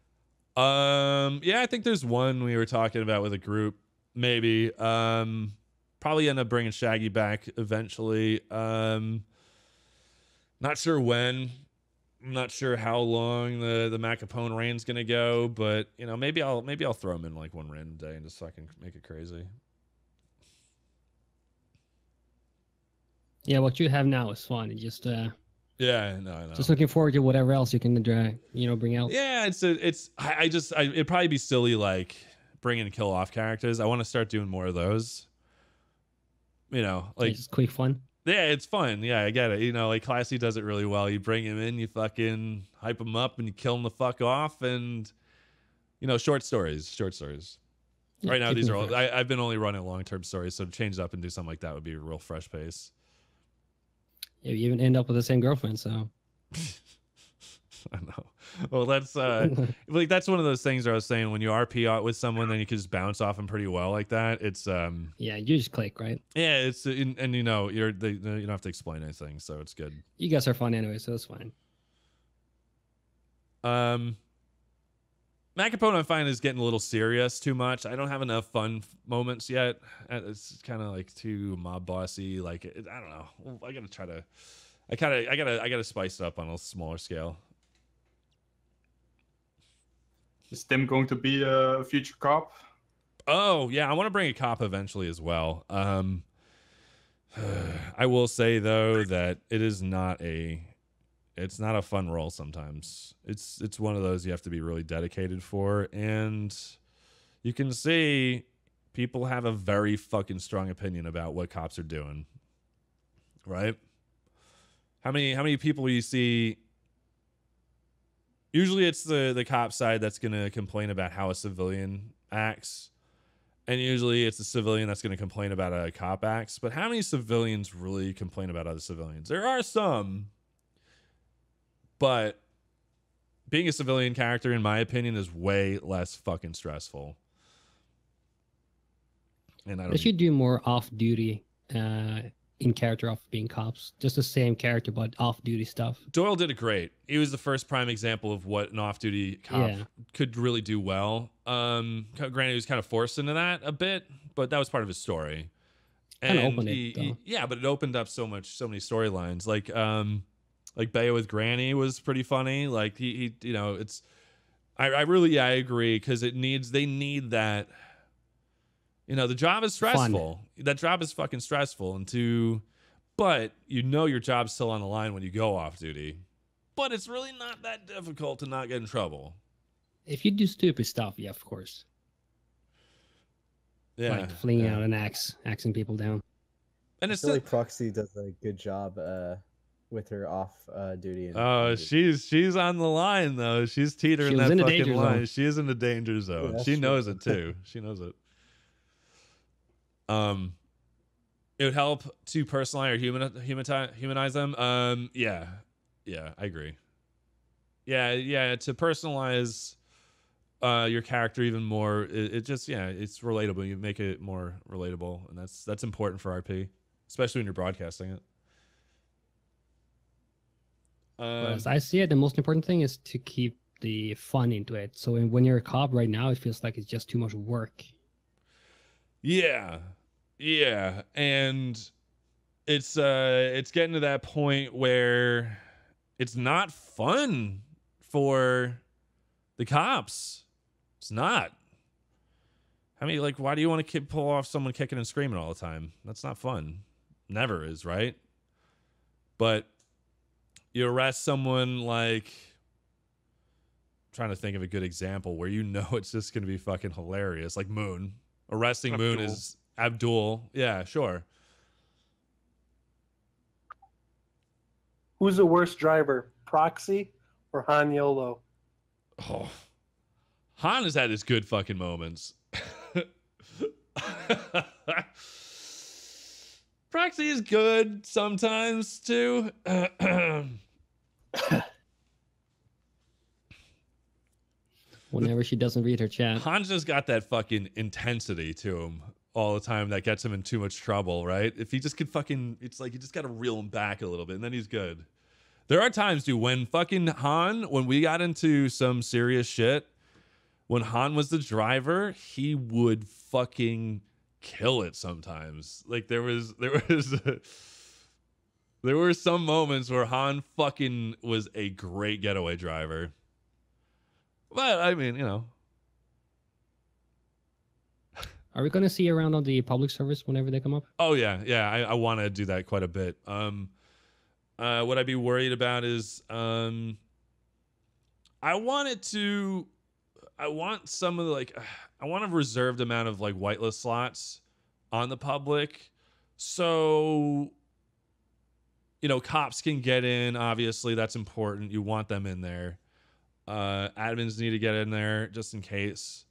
Yeah, I think there's one we were talking about with a group. Maybe. Probably end up bringing Shaggy back eventually. Not sure when. I'm not sure how long the Mac Capone reign's gonna go, but you know, maybe I'll throw him in like one random day and just fucking make it crazy. Yeah, what you have now is fun. It's just yeah, no, I know. Just looking forward to whatever else you can bring out. Yeah, it'd probably be silly like bringing kill off characters. I want to start doing more of those. You know, like it's quick fun. Yeah, it's fun. Yeah, I get it. You know, like Classy does it really well. You bring him in, you fucking hype him up, and you kill him the fuck off. And you know, short stories. Yeah, right now, these are all. I've been only running long-term stories, so to change it up and do something like that would be a real fresh pace. Yeah, you even end up with the same girlfriend, so. I know. Well, that's like that's one of those things where I was saying when you RP out with someone, then you can just bounce off them pretty well like that. It's yeah, you just click, right? Yeah, it's and you know you don't have to explain anything, so it's good. You guys are fun anyway, so it's fine. Mac Capone I find is getting a little serious too much. I don't have enough fun moments yet. It's kind of like too mob bossy. Like I don't know. I gotta try to. I gotta spice it up on a smaller scale. Is Tim going to be a future cop? Oh yeah, I want to bring a cop eventually as well. I will say though that it's not a fun role sometimes. It's one of those you have to be really dedicated for, and you can see people have a very fucking strong opinion about what cops are doing. Right? How many people you see? Usually it's the cop side that's going to complain about how a civilian acts. And usually it's the civilian that's going to complain about how a cop acts. But how many civilians really complain about other civilians? There are some. But being a civilian character, in my opinion, is way less fucking stressful. And I don't. They should do more off-duty in character off being cops. Just the same character, but off-duty stuff. Doyle did it great. He was the first prime example of what an off-duty cop could really do well. Granted, he was kind of forced into that a bit, but that was part of his story. And kind of opened it, yeah, but it opened up so many storylines. Like Bayo with Granny was pretty funny. Like he you know, it's I really I agree because they need that. You know, the job is stressful. Fun. That job is fucking stressful. But you know your job's still on the line when you go off duty. But it's really not that difficult to not get in trouble. If you do stupid stuff, yeah, of course. Yeah. Like flinging out an axe, axing people down. And it's like Proxy does a good job with her off duty. And she's on the line though. She's teetering that fucking line. She is in the danger zone. She knows it too. She knows it. It would help to personalize or humanize them. Yeah, I agree. yeah, to personalize your character even more, it just, yeah, it's relatable. You make it more relatable, and that's important for RP, especially when you're broadcasting it. But as I see it, the most important thing is to keep the fun into it. So when you're a cop right now, it feels like it's just too much work. Yeah, and it's getting to that point where it's not fun for the cops. It's not. I mean, like, why do you want to pull off someone kicking and screaming all the time? That's not fun. Never is, right? But you arrest someone, like, I'm trying to think of a good example where you know it's just going to be fucking hilarious. Like Moon. Arresting Moon is Abdul. Yeah, sure. Who's the worst driver, Proxy or Han Yolo? Oh, Han has had his good fucking moments. Proxy is good sometimes too. Whenever she doesn't read her chat. Han's just got that fucking intensity to him all the time that gets him in too much trouble, right? If he just could fucking, it's like you just gotta reel him back a little bit and then he's good. There are times, dude, when fucking Han, when we got into some serious shit, when Han was the driver, he would fucking kill it sometimes. Like there were some moments where Han fucking was a great getaway driver. But I mean, you know. Are we going to see around on the public service whenever they come up? Oh yeah, I want to do that quite a bit. What I'd be worried about is I want some of the, like, I want a reserved amount of like whitelist slots on the public, so you know cops can get in. Obviously, that's important. You want them in there. Admins need to get in there just in case.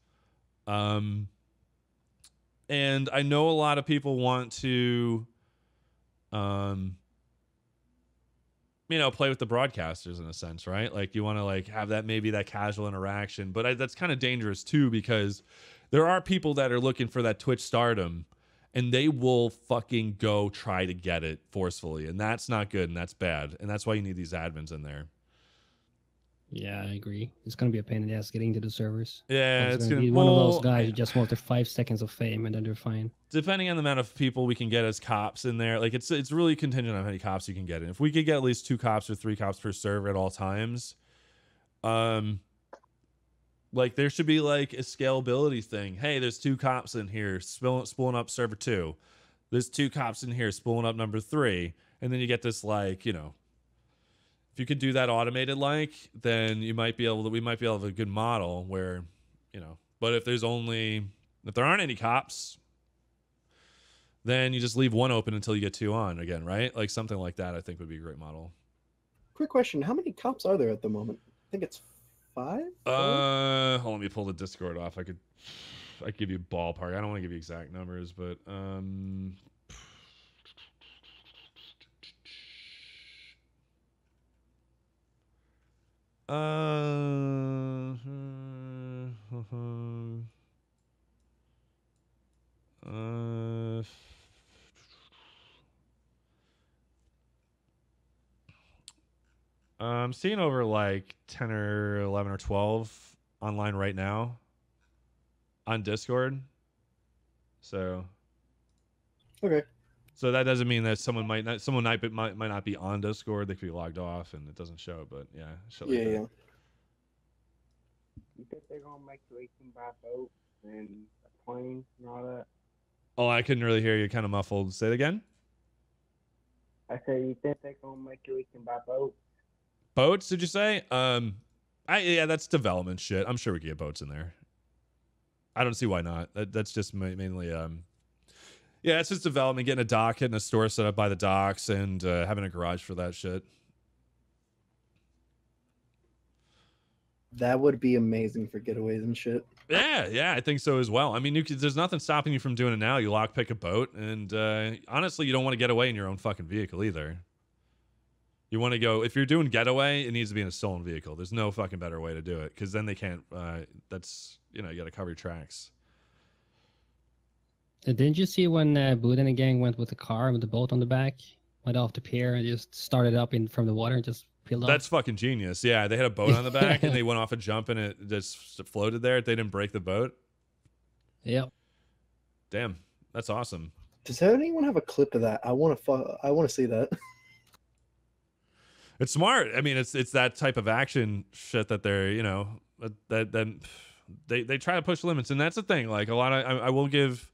And I know a lot of people want to, you know, play with the broadcasters in a sense, right? Like you want to like have that, maybe that casual interaction, but that's kind of dangerous too, because there are people that are looking for that Twitch stardom and they will fucking go try to get it forcefully. And that's not good. And that's bad. And that's why you need these admins in there. Yeah, I agree. It's going to be a pain in the ass getting to the servers. Yeah, it's going to be one of those guys who just want their 5 seconds of fame and then they're fine. Depending on the amount of people we can get as cops in there, like it's really contingent on how many cops you can get in. If we could get at least 2 cops or 3 cops per server at all times, like there should be like a scalability thing. Hey, there's 2 cops in here spooling up server 2. There's 2 cops in here spooling up number 3, and then you get this, like, you know. If you could do that automated, like, then we might be able to have a good model where, you know, but if there aren't any cops, then you just leave 1 open until you get 2 on again, right? Like something like that, I think would be a great model. Quick question. How many cops are there at the moment? I think it's 5? Hold on, let me pull the Discord off. I could give you a ballpark. I don't want to give you exact numbers, but, I'm seeing over like 10 or 11 or 12 online right now on Discord. So okay. So that doesn't mean that someone might not be on Discord. They could be logged off and it doesn't show. But yeah, shit like that. You think they're gonna make so we can buy boats and a plane and all that? Oh, I couldn't really hear you. Kind of muffled. Say it again. I said, you think they're gonna make it we can buy boats? Boats? Did you say? Yeah, that's development shit. I'm sure we can get boats in there. I don't see why not. That's just mainly yeah, it's just development, getting a dock, getting a store set up by the docks, and having a garage for that shit. That would be amazing for getaways and shit. Yeah, I think so as well. I mean, there's nothing stopping you from doing it now. You lockpick a boat, and honestly, you don't want to get away in your own fucking vehicle either. You want to go, if you're doing getaway, it needs to be in a stolen vehicle. There's no fucking better way to do it, because then they can't, that's, you know, you got to cover your tracks. Didn't you see when Buddha and the gang went with the car with the boat on the back, went off the pier and just started up from the water and just peeled off? That's fucking genius. Yeah, they had a boat on the back and they went off a jump and it just floated there. They didn't break the boat. Yep. Damn, that's awesome. Does anyone have a clip of that? I want to see that. It's smart. I mean, it's that type of action shit that they're, you know, that they try to push limits, and that's the thing. Like a lot of, I will give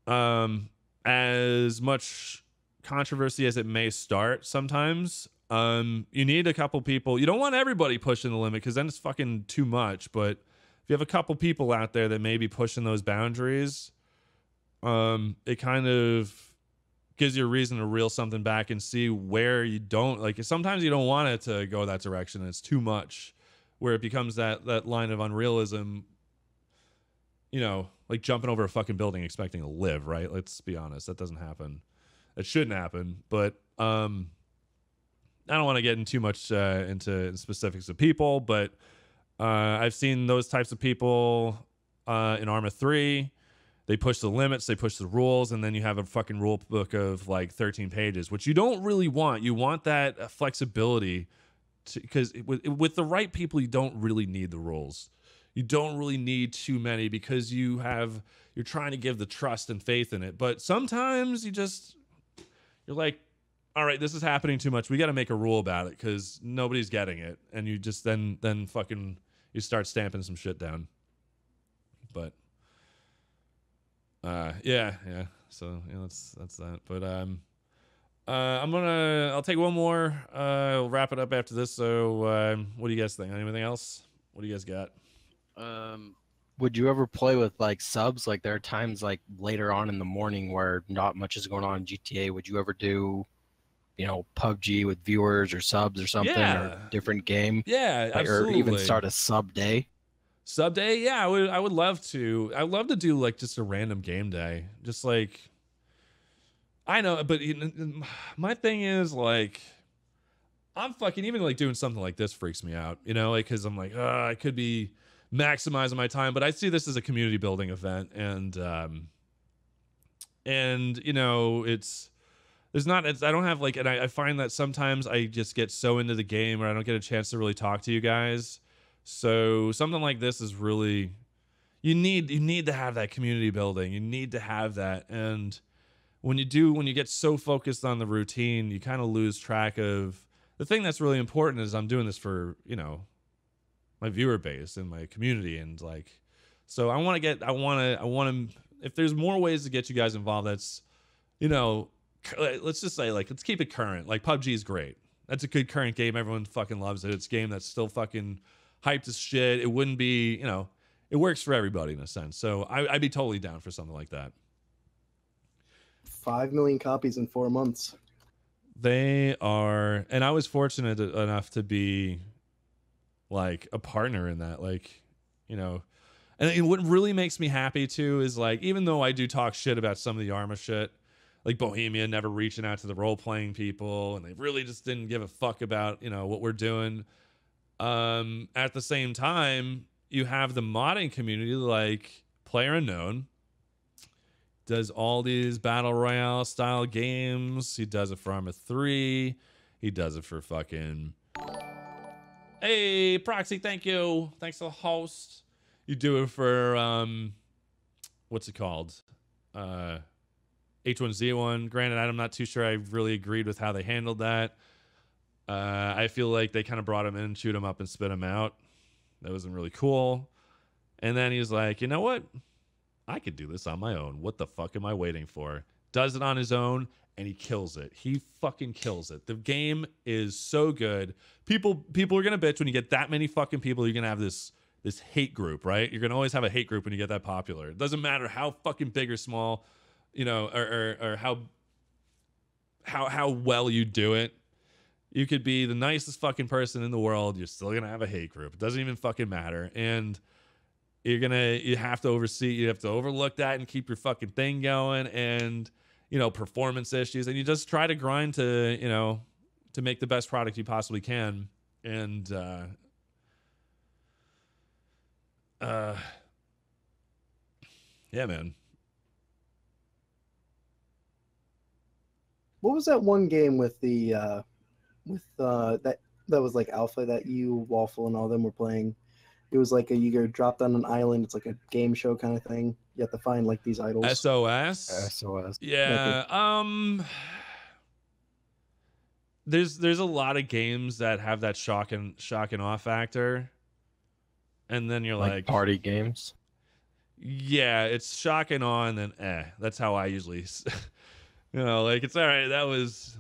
as much controversy as it may start sometimes. You need a couple people. You don't want everybody pushing the limit, because then it's fucking too much. But if you have a couple people out there that may be pushing those boundaries, it kind of gives you a reason to reel something back and see where you don't, like, sometimes you don't want it to go that direction. It's too much, where it becomes that line of unrealism, you know, like jumping over a fucking building expecting to live, right? Let's be honest, that doesn't happen. It shouldn't happen. But I don't want to get in too much into specifics of people, but I've seen those types of people in Arma 3. They push the limits, they push the rules, and then you have a fucking rule book of like 13 pages, which you don't really want. You want that flexibility, because with the right people, you don't really need the rules. You don't really need too many, because you're trying to give the trust and faith in it. But sometimes you're like, all right, this is happening too much. We got to make a rule about it, because nobody's getting it. And you just then fucking, you start stamping some shit down. But yeah. So yeah, that's that. But I'll take one more. We'll wrap it up after this. So what do you guys think? Anything else? What do you guys got? Would you ever play with like subs? Like there are times like later on in the morning where not much is going on in GTA. Would you ever do, you know, PUBG with viewers or subs or something, or different game? Yeah, like, absolutely. Or even start a sub day? Sub day? Yeah, I would love to. I'd love to do like just a random game day. Just like, I know, but my thing is like, I'm fucking, even like doing something like this freaks me out, you know, like, cause I'm like, I could be maximizing my time, but I see this as a community building event, and you know, I don't have like, and I find that sometimes I just get so into the game, or I don't get a chance to really talk to you guys. So something like this is really, you need to have that community building. You need to have that. And when you get so focused on the routine, you kind of lose track of the thing that's really important. Is I'm doing this for, you know, my viewer base and my community. And like, so I want to, if there's more ways to get you guys involved, that's, you know, let's just say, like, let's keep it current. Like PUBG is great. That's a good current game. Everyone fucking loves it. It's a game that's still fucking hyped as shit. It wouldn't be, you know, it works for everybody in a sense. So I'd be totally down for something like that. 5 million copies in 4 months. They are, and I was fortunate enough to be like a partner in that, like, you know, and what really makes me happy too is like, even though I do talk shit about some of the Arma shit, like Bohemia never reaching out to the role-playing people, and they really just didn't give a fuck about, you know, what we're doing. At the same time, you have the modding community like PlayerUnknown, does all these battle royale style games. He does it for Arma 3. He does it for fucking, hey Proxy, thank you, thanks to the host. You do it for what's it called, H1Z1. Granted, I'm not too sure I really agreed with how they handled that. I feel like they kind of brought him in, shoot him up, and spit him out. That wasn't really cool. And then he's like, you know what? I could do this on my own. What the fuck am I waiting for? Does it on his own, and he kills it. He fucking kills it. The game is so good. People are gonna bitch when you get that many fucking people. You're gonna have this hate group, right? You're gonna always have a hate group when you get that popular. It doesn't matter how fucking big or small, you know, or how well you do it. You could be the nicest fucking person in the world. You're still gonna have a hate group. It doesn't even fucking matter. And you have to overlook that and keep your fucking thing going. And, you know, performance issues. And you just try to grind to, you know, to make the best product you possibly can. And yeah, man. What was that one game with the that was like alpha that you, Waffle, and all them were playing? It was like you get dropped on an island. It's like a game show kind of thing. You have to find like these idols. SOS. Yeah. There's a lot of games that have that shock and awe factor, and then you're like party games. Yeah, it's shock and awe, and then that's how I usually. You know, like, it's all right. That was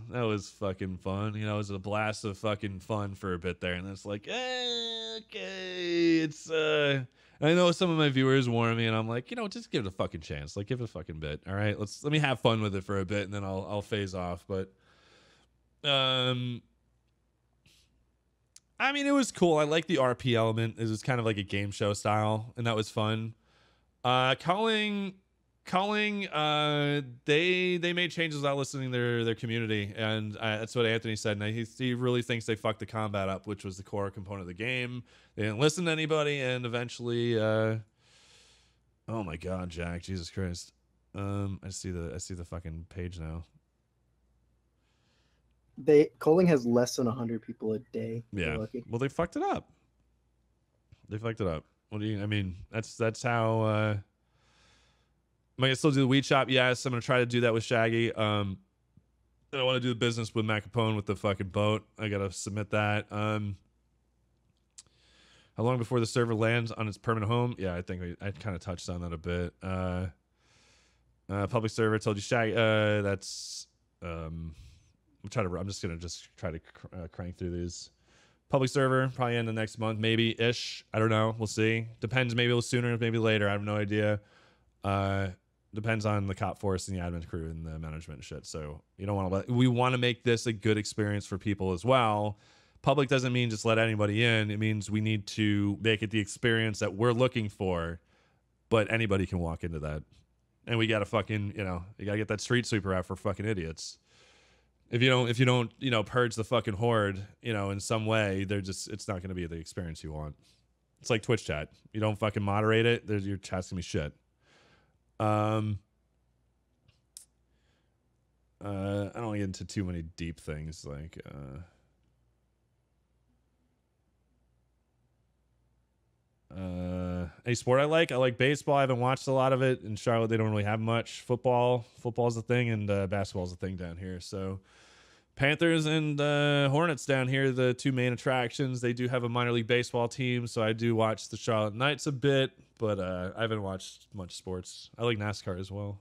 fucking fun. You know, it was a blast of fucking fun for a bit there, and it's like, okay, it's I know some of my viewers warn me, and I'm like, you know, just give it a fucking chance. Like, give it a fucking bit. All right, let me have fun with it for a bit, and then I'll phase off. But, I mean, it was cool. I like the RP element. It was kind of like a game show style, and that was fun. Calling they made changes without listening to their community, and that's what Anthony said, and he really thinks they fucked the combat up, which was the core component of the game. They didn't listen to anybody, and eventually oh my god, Jack, Jesus Christ. I see the fucking page now. Calling has less than 100 people a day. Yeah, well, they fucked it up. What do you, I mean, that's how am I gonna still do the weed shop? Yes, I'm gonna try to do that with Shaggy. I want to do the business with Mac Capone with the fucking boat. I gotta submit that. How long before the server lands on its permanent home? Yeah, I think I kind of touched on that a bit. Public server, told you Shaggy. That's I'm just gonna try to crank through these. Public server probably end the next month, maybe ish. I don't know. We'll see. Depends. Maybe a little sooner, maybe later. I have no idea. Depends on the cop force and the admin crew and the management and shit. So you don't want to we want to make this a good experience for people as well. Public doesn't mean just let anybody in. It means we need to make it the experience that we're looking for, but anybody can walk into that. And we got to fucking, you got to get that street sweeper out for fucking idiots. If you don't, purge the fucking horde, in some way, it's not going to be the experience you want. It's like Twitch chat. You don't fucking moderate it, your chat's going to be shit. I don't want to get into too many deep things like any sport I like baseball. I haven't watched a lot of it. In Charlotte, they don't really have much. Football's the thing, and basketball's the thing down here. So Panthers and Hornets down here, the two main attractions. They do have a minor league baseball team, so I do watch the Charlotte Knights a bit, but I haven't watched much sports. I like NASCAR as well,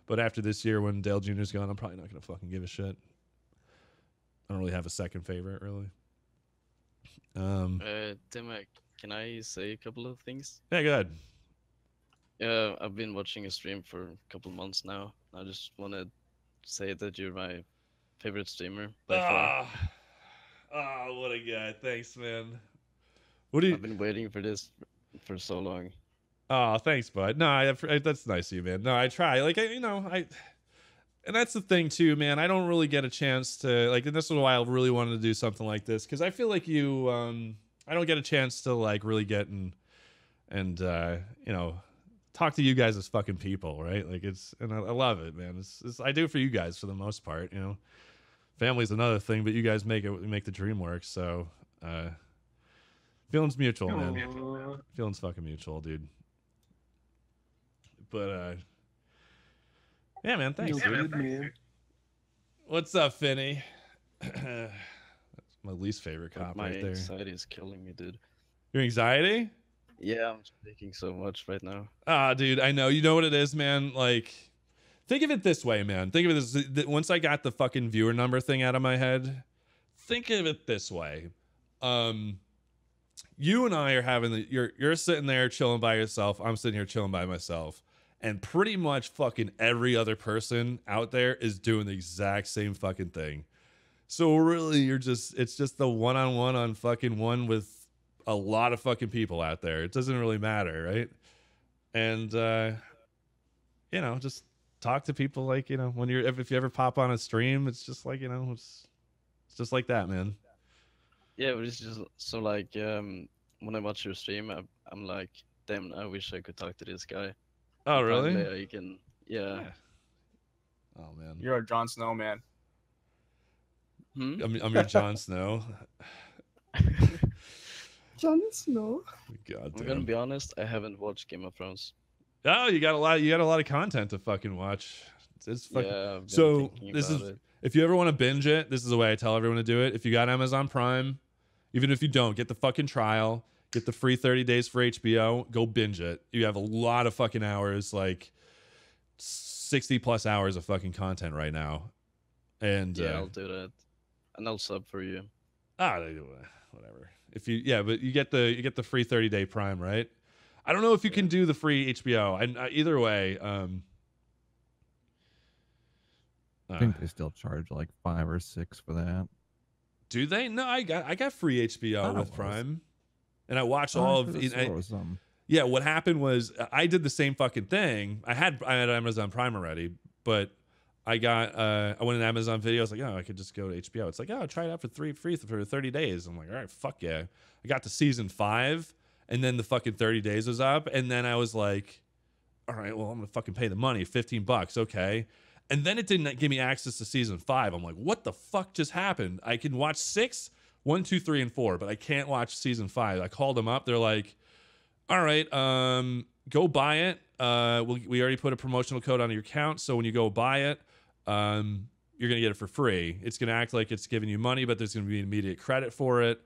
but after this year when Dale Jr.'s gone, I'm probably not going to fucking give a shit. I don't really have a second favorite, really. Timmac, can I say a couple of things? Yeah, go ahead. Yeah, I've been watching a stream for a couple months now. I just want to say that you're my favorite streamer by far. Oh, what a guy. Thanks, man. I've been waiting for this for so long. Oh, thanks, bud. No, that's nice of you, man. No, I try. Like, and that's the thing too, man. I don't really get a chance to, like, and this is why I really wanted to do something like this, because I feel like I don't get a chance to, like, really get and talk to you guys as fucking people, right? Like, and I love it, man. I do it for you guys for the most part, Family's another thing, but you guys make the dream work. So, feelings mutual, man. Feelings fucking mutual, dude. But, yeah, man, thanks, dude. Man. What's up, Finny? That's my least favorite cop My right there. anxiety is killing me, dude. Your anxiety? Yeah, I'm shaking so much right now. Dude, I know. You know what it is, man? Like, think of it this way, man. Think of it as, once I got the fucking viewer number thing out of my head, think of it this way. You and I are having you're sitting there chilling by yourself. I'm sitting here chilling by myself. And pretty much fucking every other person out there is doing the exact same fucking thing. So really, it's just the one-on-one on fucking one with a lot of fucking people out there. It doesn't really matter, right? And, just talk to people like, when if you ever pop on a stream, it's just like, it's It's just like that, man. Yeah, but it's just so like when I watch your stream, I'm like, damn, I wish I could talk to this guy. Oh, And really? finally I can, yeah. Oh man. You're a Jon Snow, man. I'm your Jon Snow. Jon Snow. God I'm gonna be honest, I haven't watched Game of Thrones. Oh, you got a lot of content to fucking watch. It's fucking... Yeah, I've been so thinking this is about it. if you ever want to binge it, this is the way I tell everyone to do it. If you got Amazon Prime, even if you don't, get the fucking trial, get the free 30 days for HBO, go binge it. You have a lot of fucking hours, like 60 plus hours of fucking content right now. And Yeah, I'll do that. And I'll sub for you. Whatever. If you but you get the free 30-day Prime, right? I don't know if you can do the free HBO. And either way, I think they still charge like 5 or 6 for that. do they? No, I got free HBO with Prime, and I watched Oh, all I of. could've swore it was some. Yeah, what happened was I did the same fucking thing. I had Amazon Prime already, but I went in Amazon Video. I was like, oh, I could just go to HBO. It's like, oh, try it out for free for 30 days. I'm like, all right, fuck yeah. I got to season 5, and then the fucking 30 days was up, and then I was like, all right, well, I'm gonna fucking pay the money, $15, okay. And then it didn't give me access to season 5. I'm like, what the fuck just happened? I can watch 6, 1, 2, 3, and 4, but I can't watch season 5. I called them up. They're like, all right, go buy it. We already put a promotional code on your account, so when you go buy it, you're gonna get it for free. It's gonna act like it's giving you money, but there's gonna be immediate credit for it.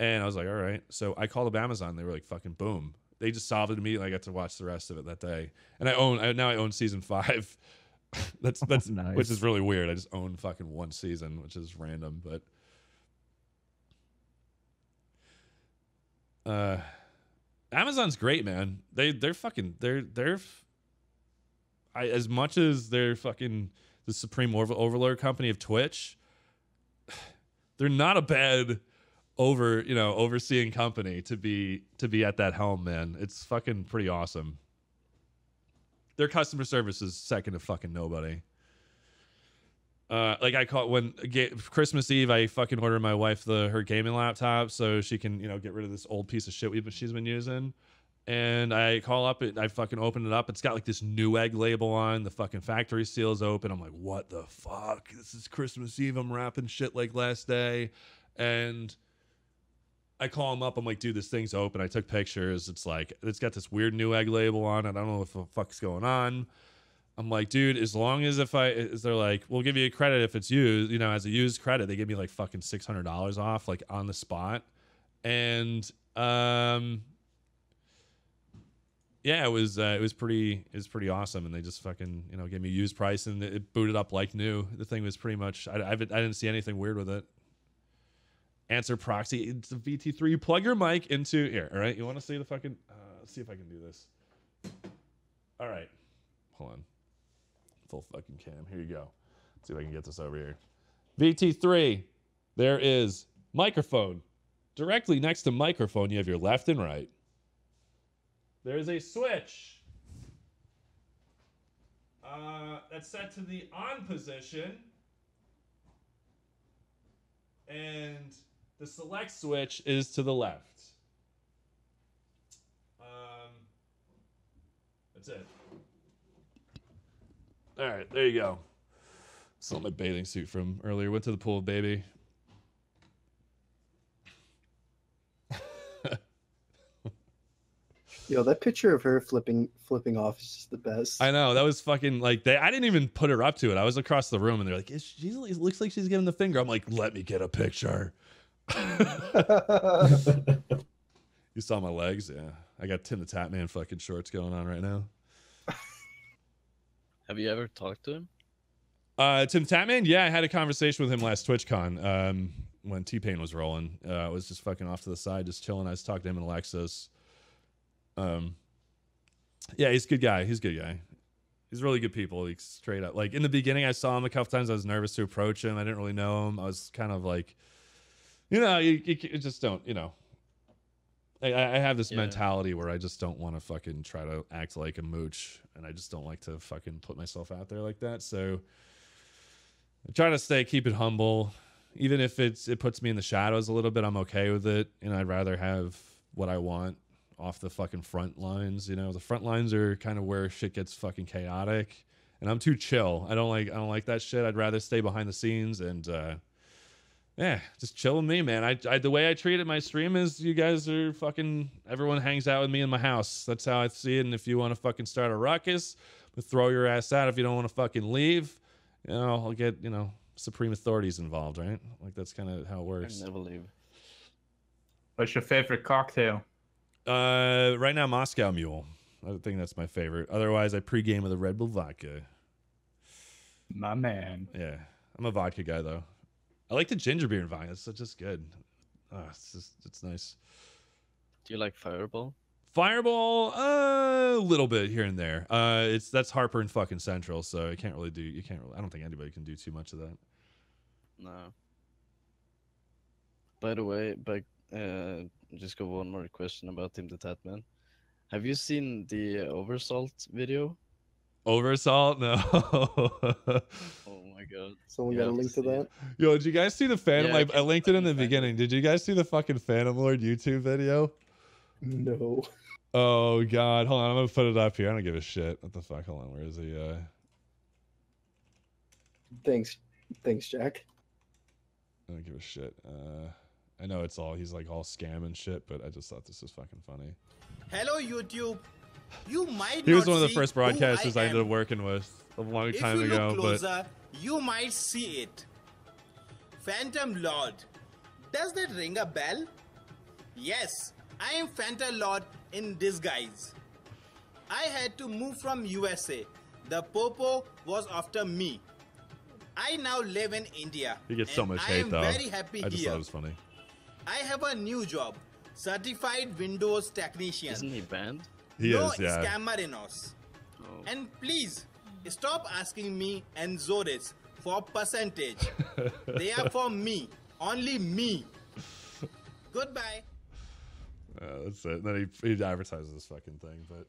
And I was like, all right. So I called up Amazon. They were like, fucking boom. They just solved it immediately. I got to watch the rest of it that day. And now I own season 5. that's nice. Which is really weird. I just own fucking one season, which is random, but Amazon's great, man. They're as much as they're fucking the supreme overlord company of Twitch, they're not a bad overseeing company to be at that helm, man. It's fucking pretty awesome. Their customer service is second to fucking nobody. Like I call when Christmas Eve, I fucking ordered my wife her gaming laptop so she can get rid of this old piece of shit she's been using. And I call up it, I fucking open it up. It's got like this Newegg label on. The fucking factory seal is open. I'm like, what the fuck? This is Christmas Eve. I'm wrapping shit like last day, and I call him up. I'm like, dude, this thing's open. I took pictures. It's got this weird Newegg label on it. I don't know what the fuck's going on. I'm like, dude, as long as they're like, we'll give you a credit if it's used, as a used credit. They give me like fucking $600 off, like on the spot. And yeah, it was pretty awesome. And they just fucking gave me a used price, and it booted up like new. The thing was pretty much I didn't see anything weird with it. Answer proxy. It's a VT3. You plug your mic into here. All right. You want to see the fucking? Let's see if I can do this. All right. Hold on. Full fucking cam. Here you go. Let's see if I can get this over here. VT3. There is microphone. Directly next to microphone, you have your left and right. There's a switch. That's set to the on position. And the select switch is to the left. That's it. All right, there you go. Still my bathing suit from earlier. Went to the pool, baby. Yo, that picture of her flipping off is just the best. I know, that was fucking like I didn't even put her up to it. I was across the room and they're like, she looks like she's giving the finger. I'm like, let me get a picture. You saw my legs? Yeah. I got Tim the Tap Man fucking shorts going on right now. Have you ever talked to him? Tim Tatman? Yeah, I had a conversation with him last TwitchCon when T-Pain was rolling. I was just fucking off to the side, just chilling. I was talking to him and Alexis. Yeah, he's a good guy. He's really good people. Like, straight up. Like, in the beginning, I saw him a couple times. I was nervous to approach him. I didn't really know him. I was kind of like, you just don't, I have this mentality where I just don't want to fucking try to act like a mooch, and I just don't like to fucking put myself out there like that. So I try to keep it humble, even if it puts me in the shadows a little bit, I'm okay with it. You know, I'd rather have what I want off the fucking front lines. You know, the front lines are kind of where shit gets fucking chaotic, and I'm too chill. I don't like that shit. I'd rather stay behind the scenes and yeah, just chill with me, man. I the way I treat it my stream is you guys are fucking, everyone hangs out with me in my house. That's how I see it. And if you want to fucking start a ruckus, but throw your ass out. If you don't want to fucking leave, you know, I'll get, you know, supreme authorities involved, right? Like that's kind of how it works. I never leave. What's your favorite cocktail? Right now, Moscow Mule. I think that's my favorite. Otherwise, I pregame with a Red Bull vodka. My man. Yeah, I'm a vodka guy though. I like the ginger beer and vodka. It's just good. It's nice. Do you like Fireball? Fireball, a little bit here and there. That's Harper and fucking Central, so I can't really do. I don't think anybody can do too much of that. No. By the way, just got one more question about Tim the Tatman. Have you seen the Oversalt video? Oversalt? No. Oh my god. Someone got a link to that? Yo, did you guys see the Phantom? Yeah, I linked it in the beginning. Did you guys see the fucking Phantom Lord YouTube video? No. Oh god, hold on, I'm gonna put it up here. I don't give a shit. What the fuck? Hold on, where is he? Thanks, Jack. I don't give a shit. I know he's like all scam and shit, but I just thought this was fucking funny. Hello, YouTube. You might He was not one of the see first who broadcasters I am. ended up working with a long If time you ago. look closer, you might see it. Phantom Lord. Does that ring a bell? Yes, I am Phantom Lord in disguise. I had to move from USA. The Popo was after me. I now live in India. He gets so and much I hate am though. very happy I just here. thought it was funny. I have a new job. Certified Windows Technician. Isn't he banned? He no is, yeah. scammer in us. And please, stop asking me and Zoris for percentage. They are for me. Only me. Goodbye. That's it. Then he advertises this fucking thing, but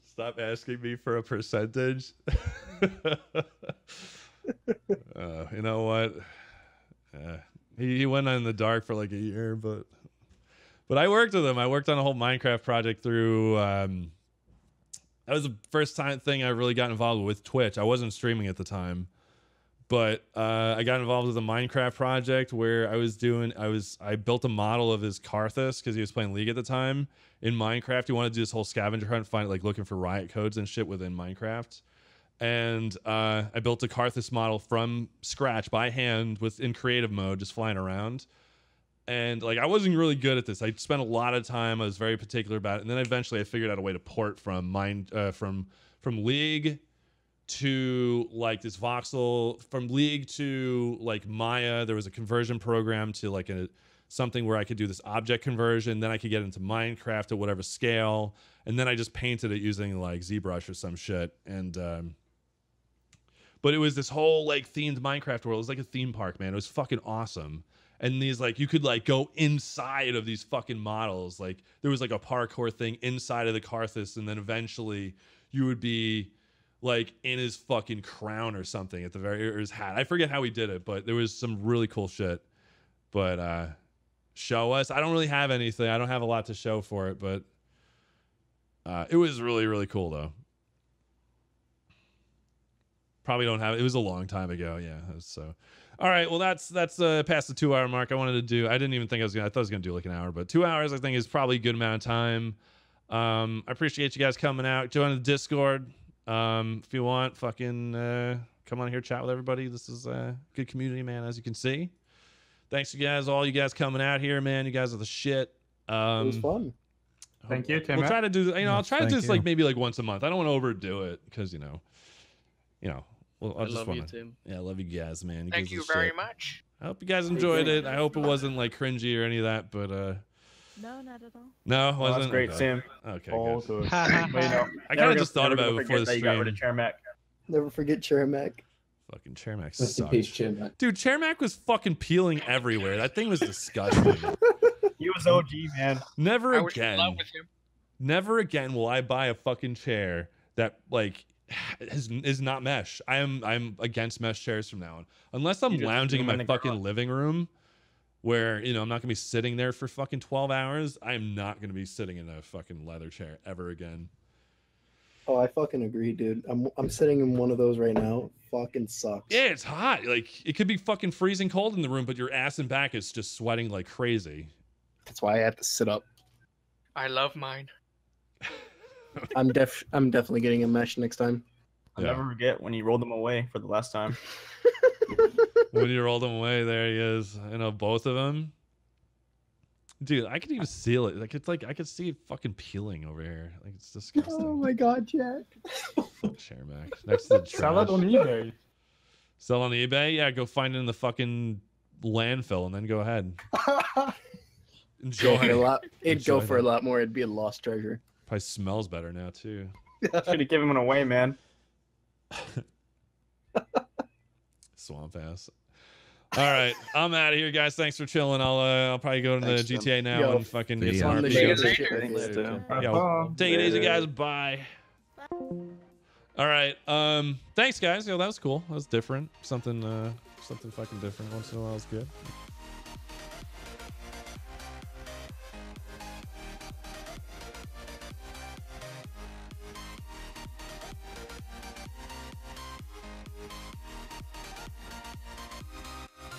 stop asking me for a percentage. You know what? He went in the dark for like a year, but I worked with him. I worked on a whole Minecraft project through. That was the first thing I really got involved with Twitch. I wasn't streaming at the time, but I got involved with a Minecraft project where I built a model of his Karthus because he was playing League at the time in Minecraft. He wanted to do this whole scavenger hunt, looking for riot codes and shit within Minecraft. And I built a Karthus model from scratch by hand in creative mode, just flying around. And like I wasn't really good at this. I spent a lot of time. I was very particular about it. And then eventually I figured out a way to port from League to like this voxel, from League to like Maya. There was a conversion program to like something where I could do this object conversion. Then I could get into Minecraft at whatever scale. And then I just painted it using like ZBrush or some shit. And but it was this whole like themed Minecraft world. It was like a theme park, man. It was fucking awesome. And these like you could like go inside of these fucking models. Like there was like a parkour thing inside of the Karthus, and then eventually you would be like in his fucking crown or something at the or his hat. I forget how he did it, but there was some really cool shit. But show us. I don't really have anything. I don't have a lot to show for it, but it was really, really cool though. Probably don't have it. It was a long time ago. Yeah. So, all right. Well, that's past the 2 hour mark. I wanted to do. I didn't even think I thought I was gonna do like an hour, but 2 hours I think is probably a good amount of time. I appreciate you guys coming out. Join the Discord. If you want, fucking come on here, chat with everybody. This is a good community, man. As you can see. Thanks, you guys. All you guys coming out here, man. You guys are the shit. It was fun. Thank you, Tim. We'll try to do. I'll try to do this like maybe like once a month. I don't want to overdo it because you know. Well, I love you, Tim. Yeah, I love you guys, man. Thank you very much. I hope you guys enjoyed it. I hope it wasn't like cringy or any of that, but No, not at all. no, it wasn't. That's great, okay. Tim. Okay, All good. good. But, you know, I kind of just thought about it before the that you got rid stream. of Timmac. Never forget Chermac. Fucking Chairmac Rest in sucked. peace, Timmac. Dude, Chairmac was fucking peeling everywhere. That thing was disgusting. He was OG, man. Never I was in again. love with him. Never again will I buy a fucking chair that like is not mesh. I'm against mesh chairs from now on, unless I'm lounging in my fucking living room, where I'm not gonna be sitting there for fucking 12 hours. I'm not gonna be sitting in a fucking leather chair ever again. Oh, I fucking agree, dude. I'm sitting in one of those right now. Fucking sucks. Yeah, it's hot. Like it could be fucking freezing cold in the room, but your ass and back is just sweating like crazy. That's why I had to sit up. I love mine. I'm definitely getting a mesh next time. I'll never forget when you rolled them away for the last time. When you rolled them away, there he is. Both of them. Dude, I could even seal it. Like it's like I could see it fucking peeling over here. Like it's disgusting. Oh my god, Jack. Share Mac. Next to the trash. Sell it on eBay. Sell on eBay? Yeah, go find it in the fucking landfill and then go ahead. Enjoy. It'd go for a lot more. It'd be a lost treasure. Probably smells better now too. Should have given it away, man. Swamp ass. All right, I'm out of here, guys. Thanks for chilling. I'll probably go to the GTA now and fucking get some RP. Yeah, take it easy, guys. Bye. All right. Thanks, guys. That was cool. That was different. Something fucking different once in a while is good.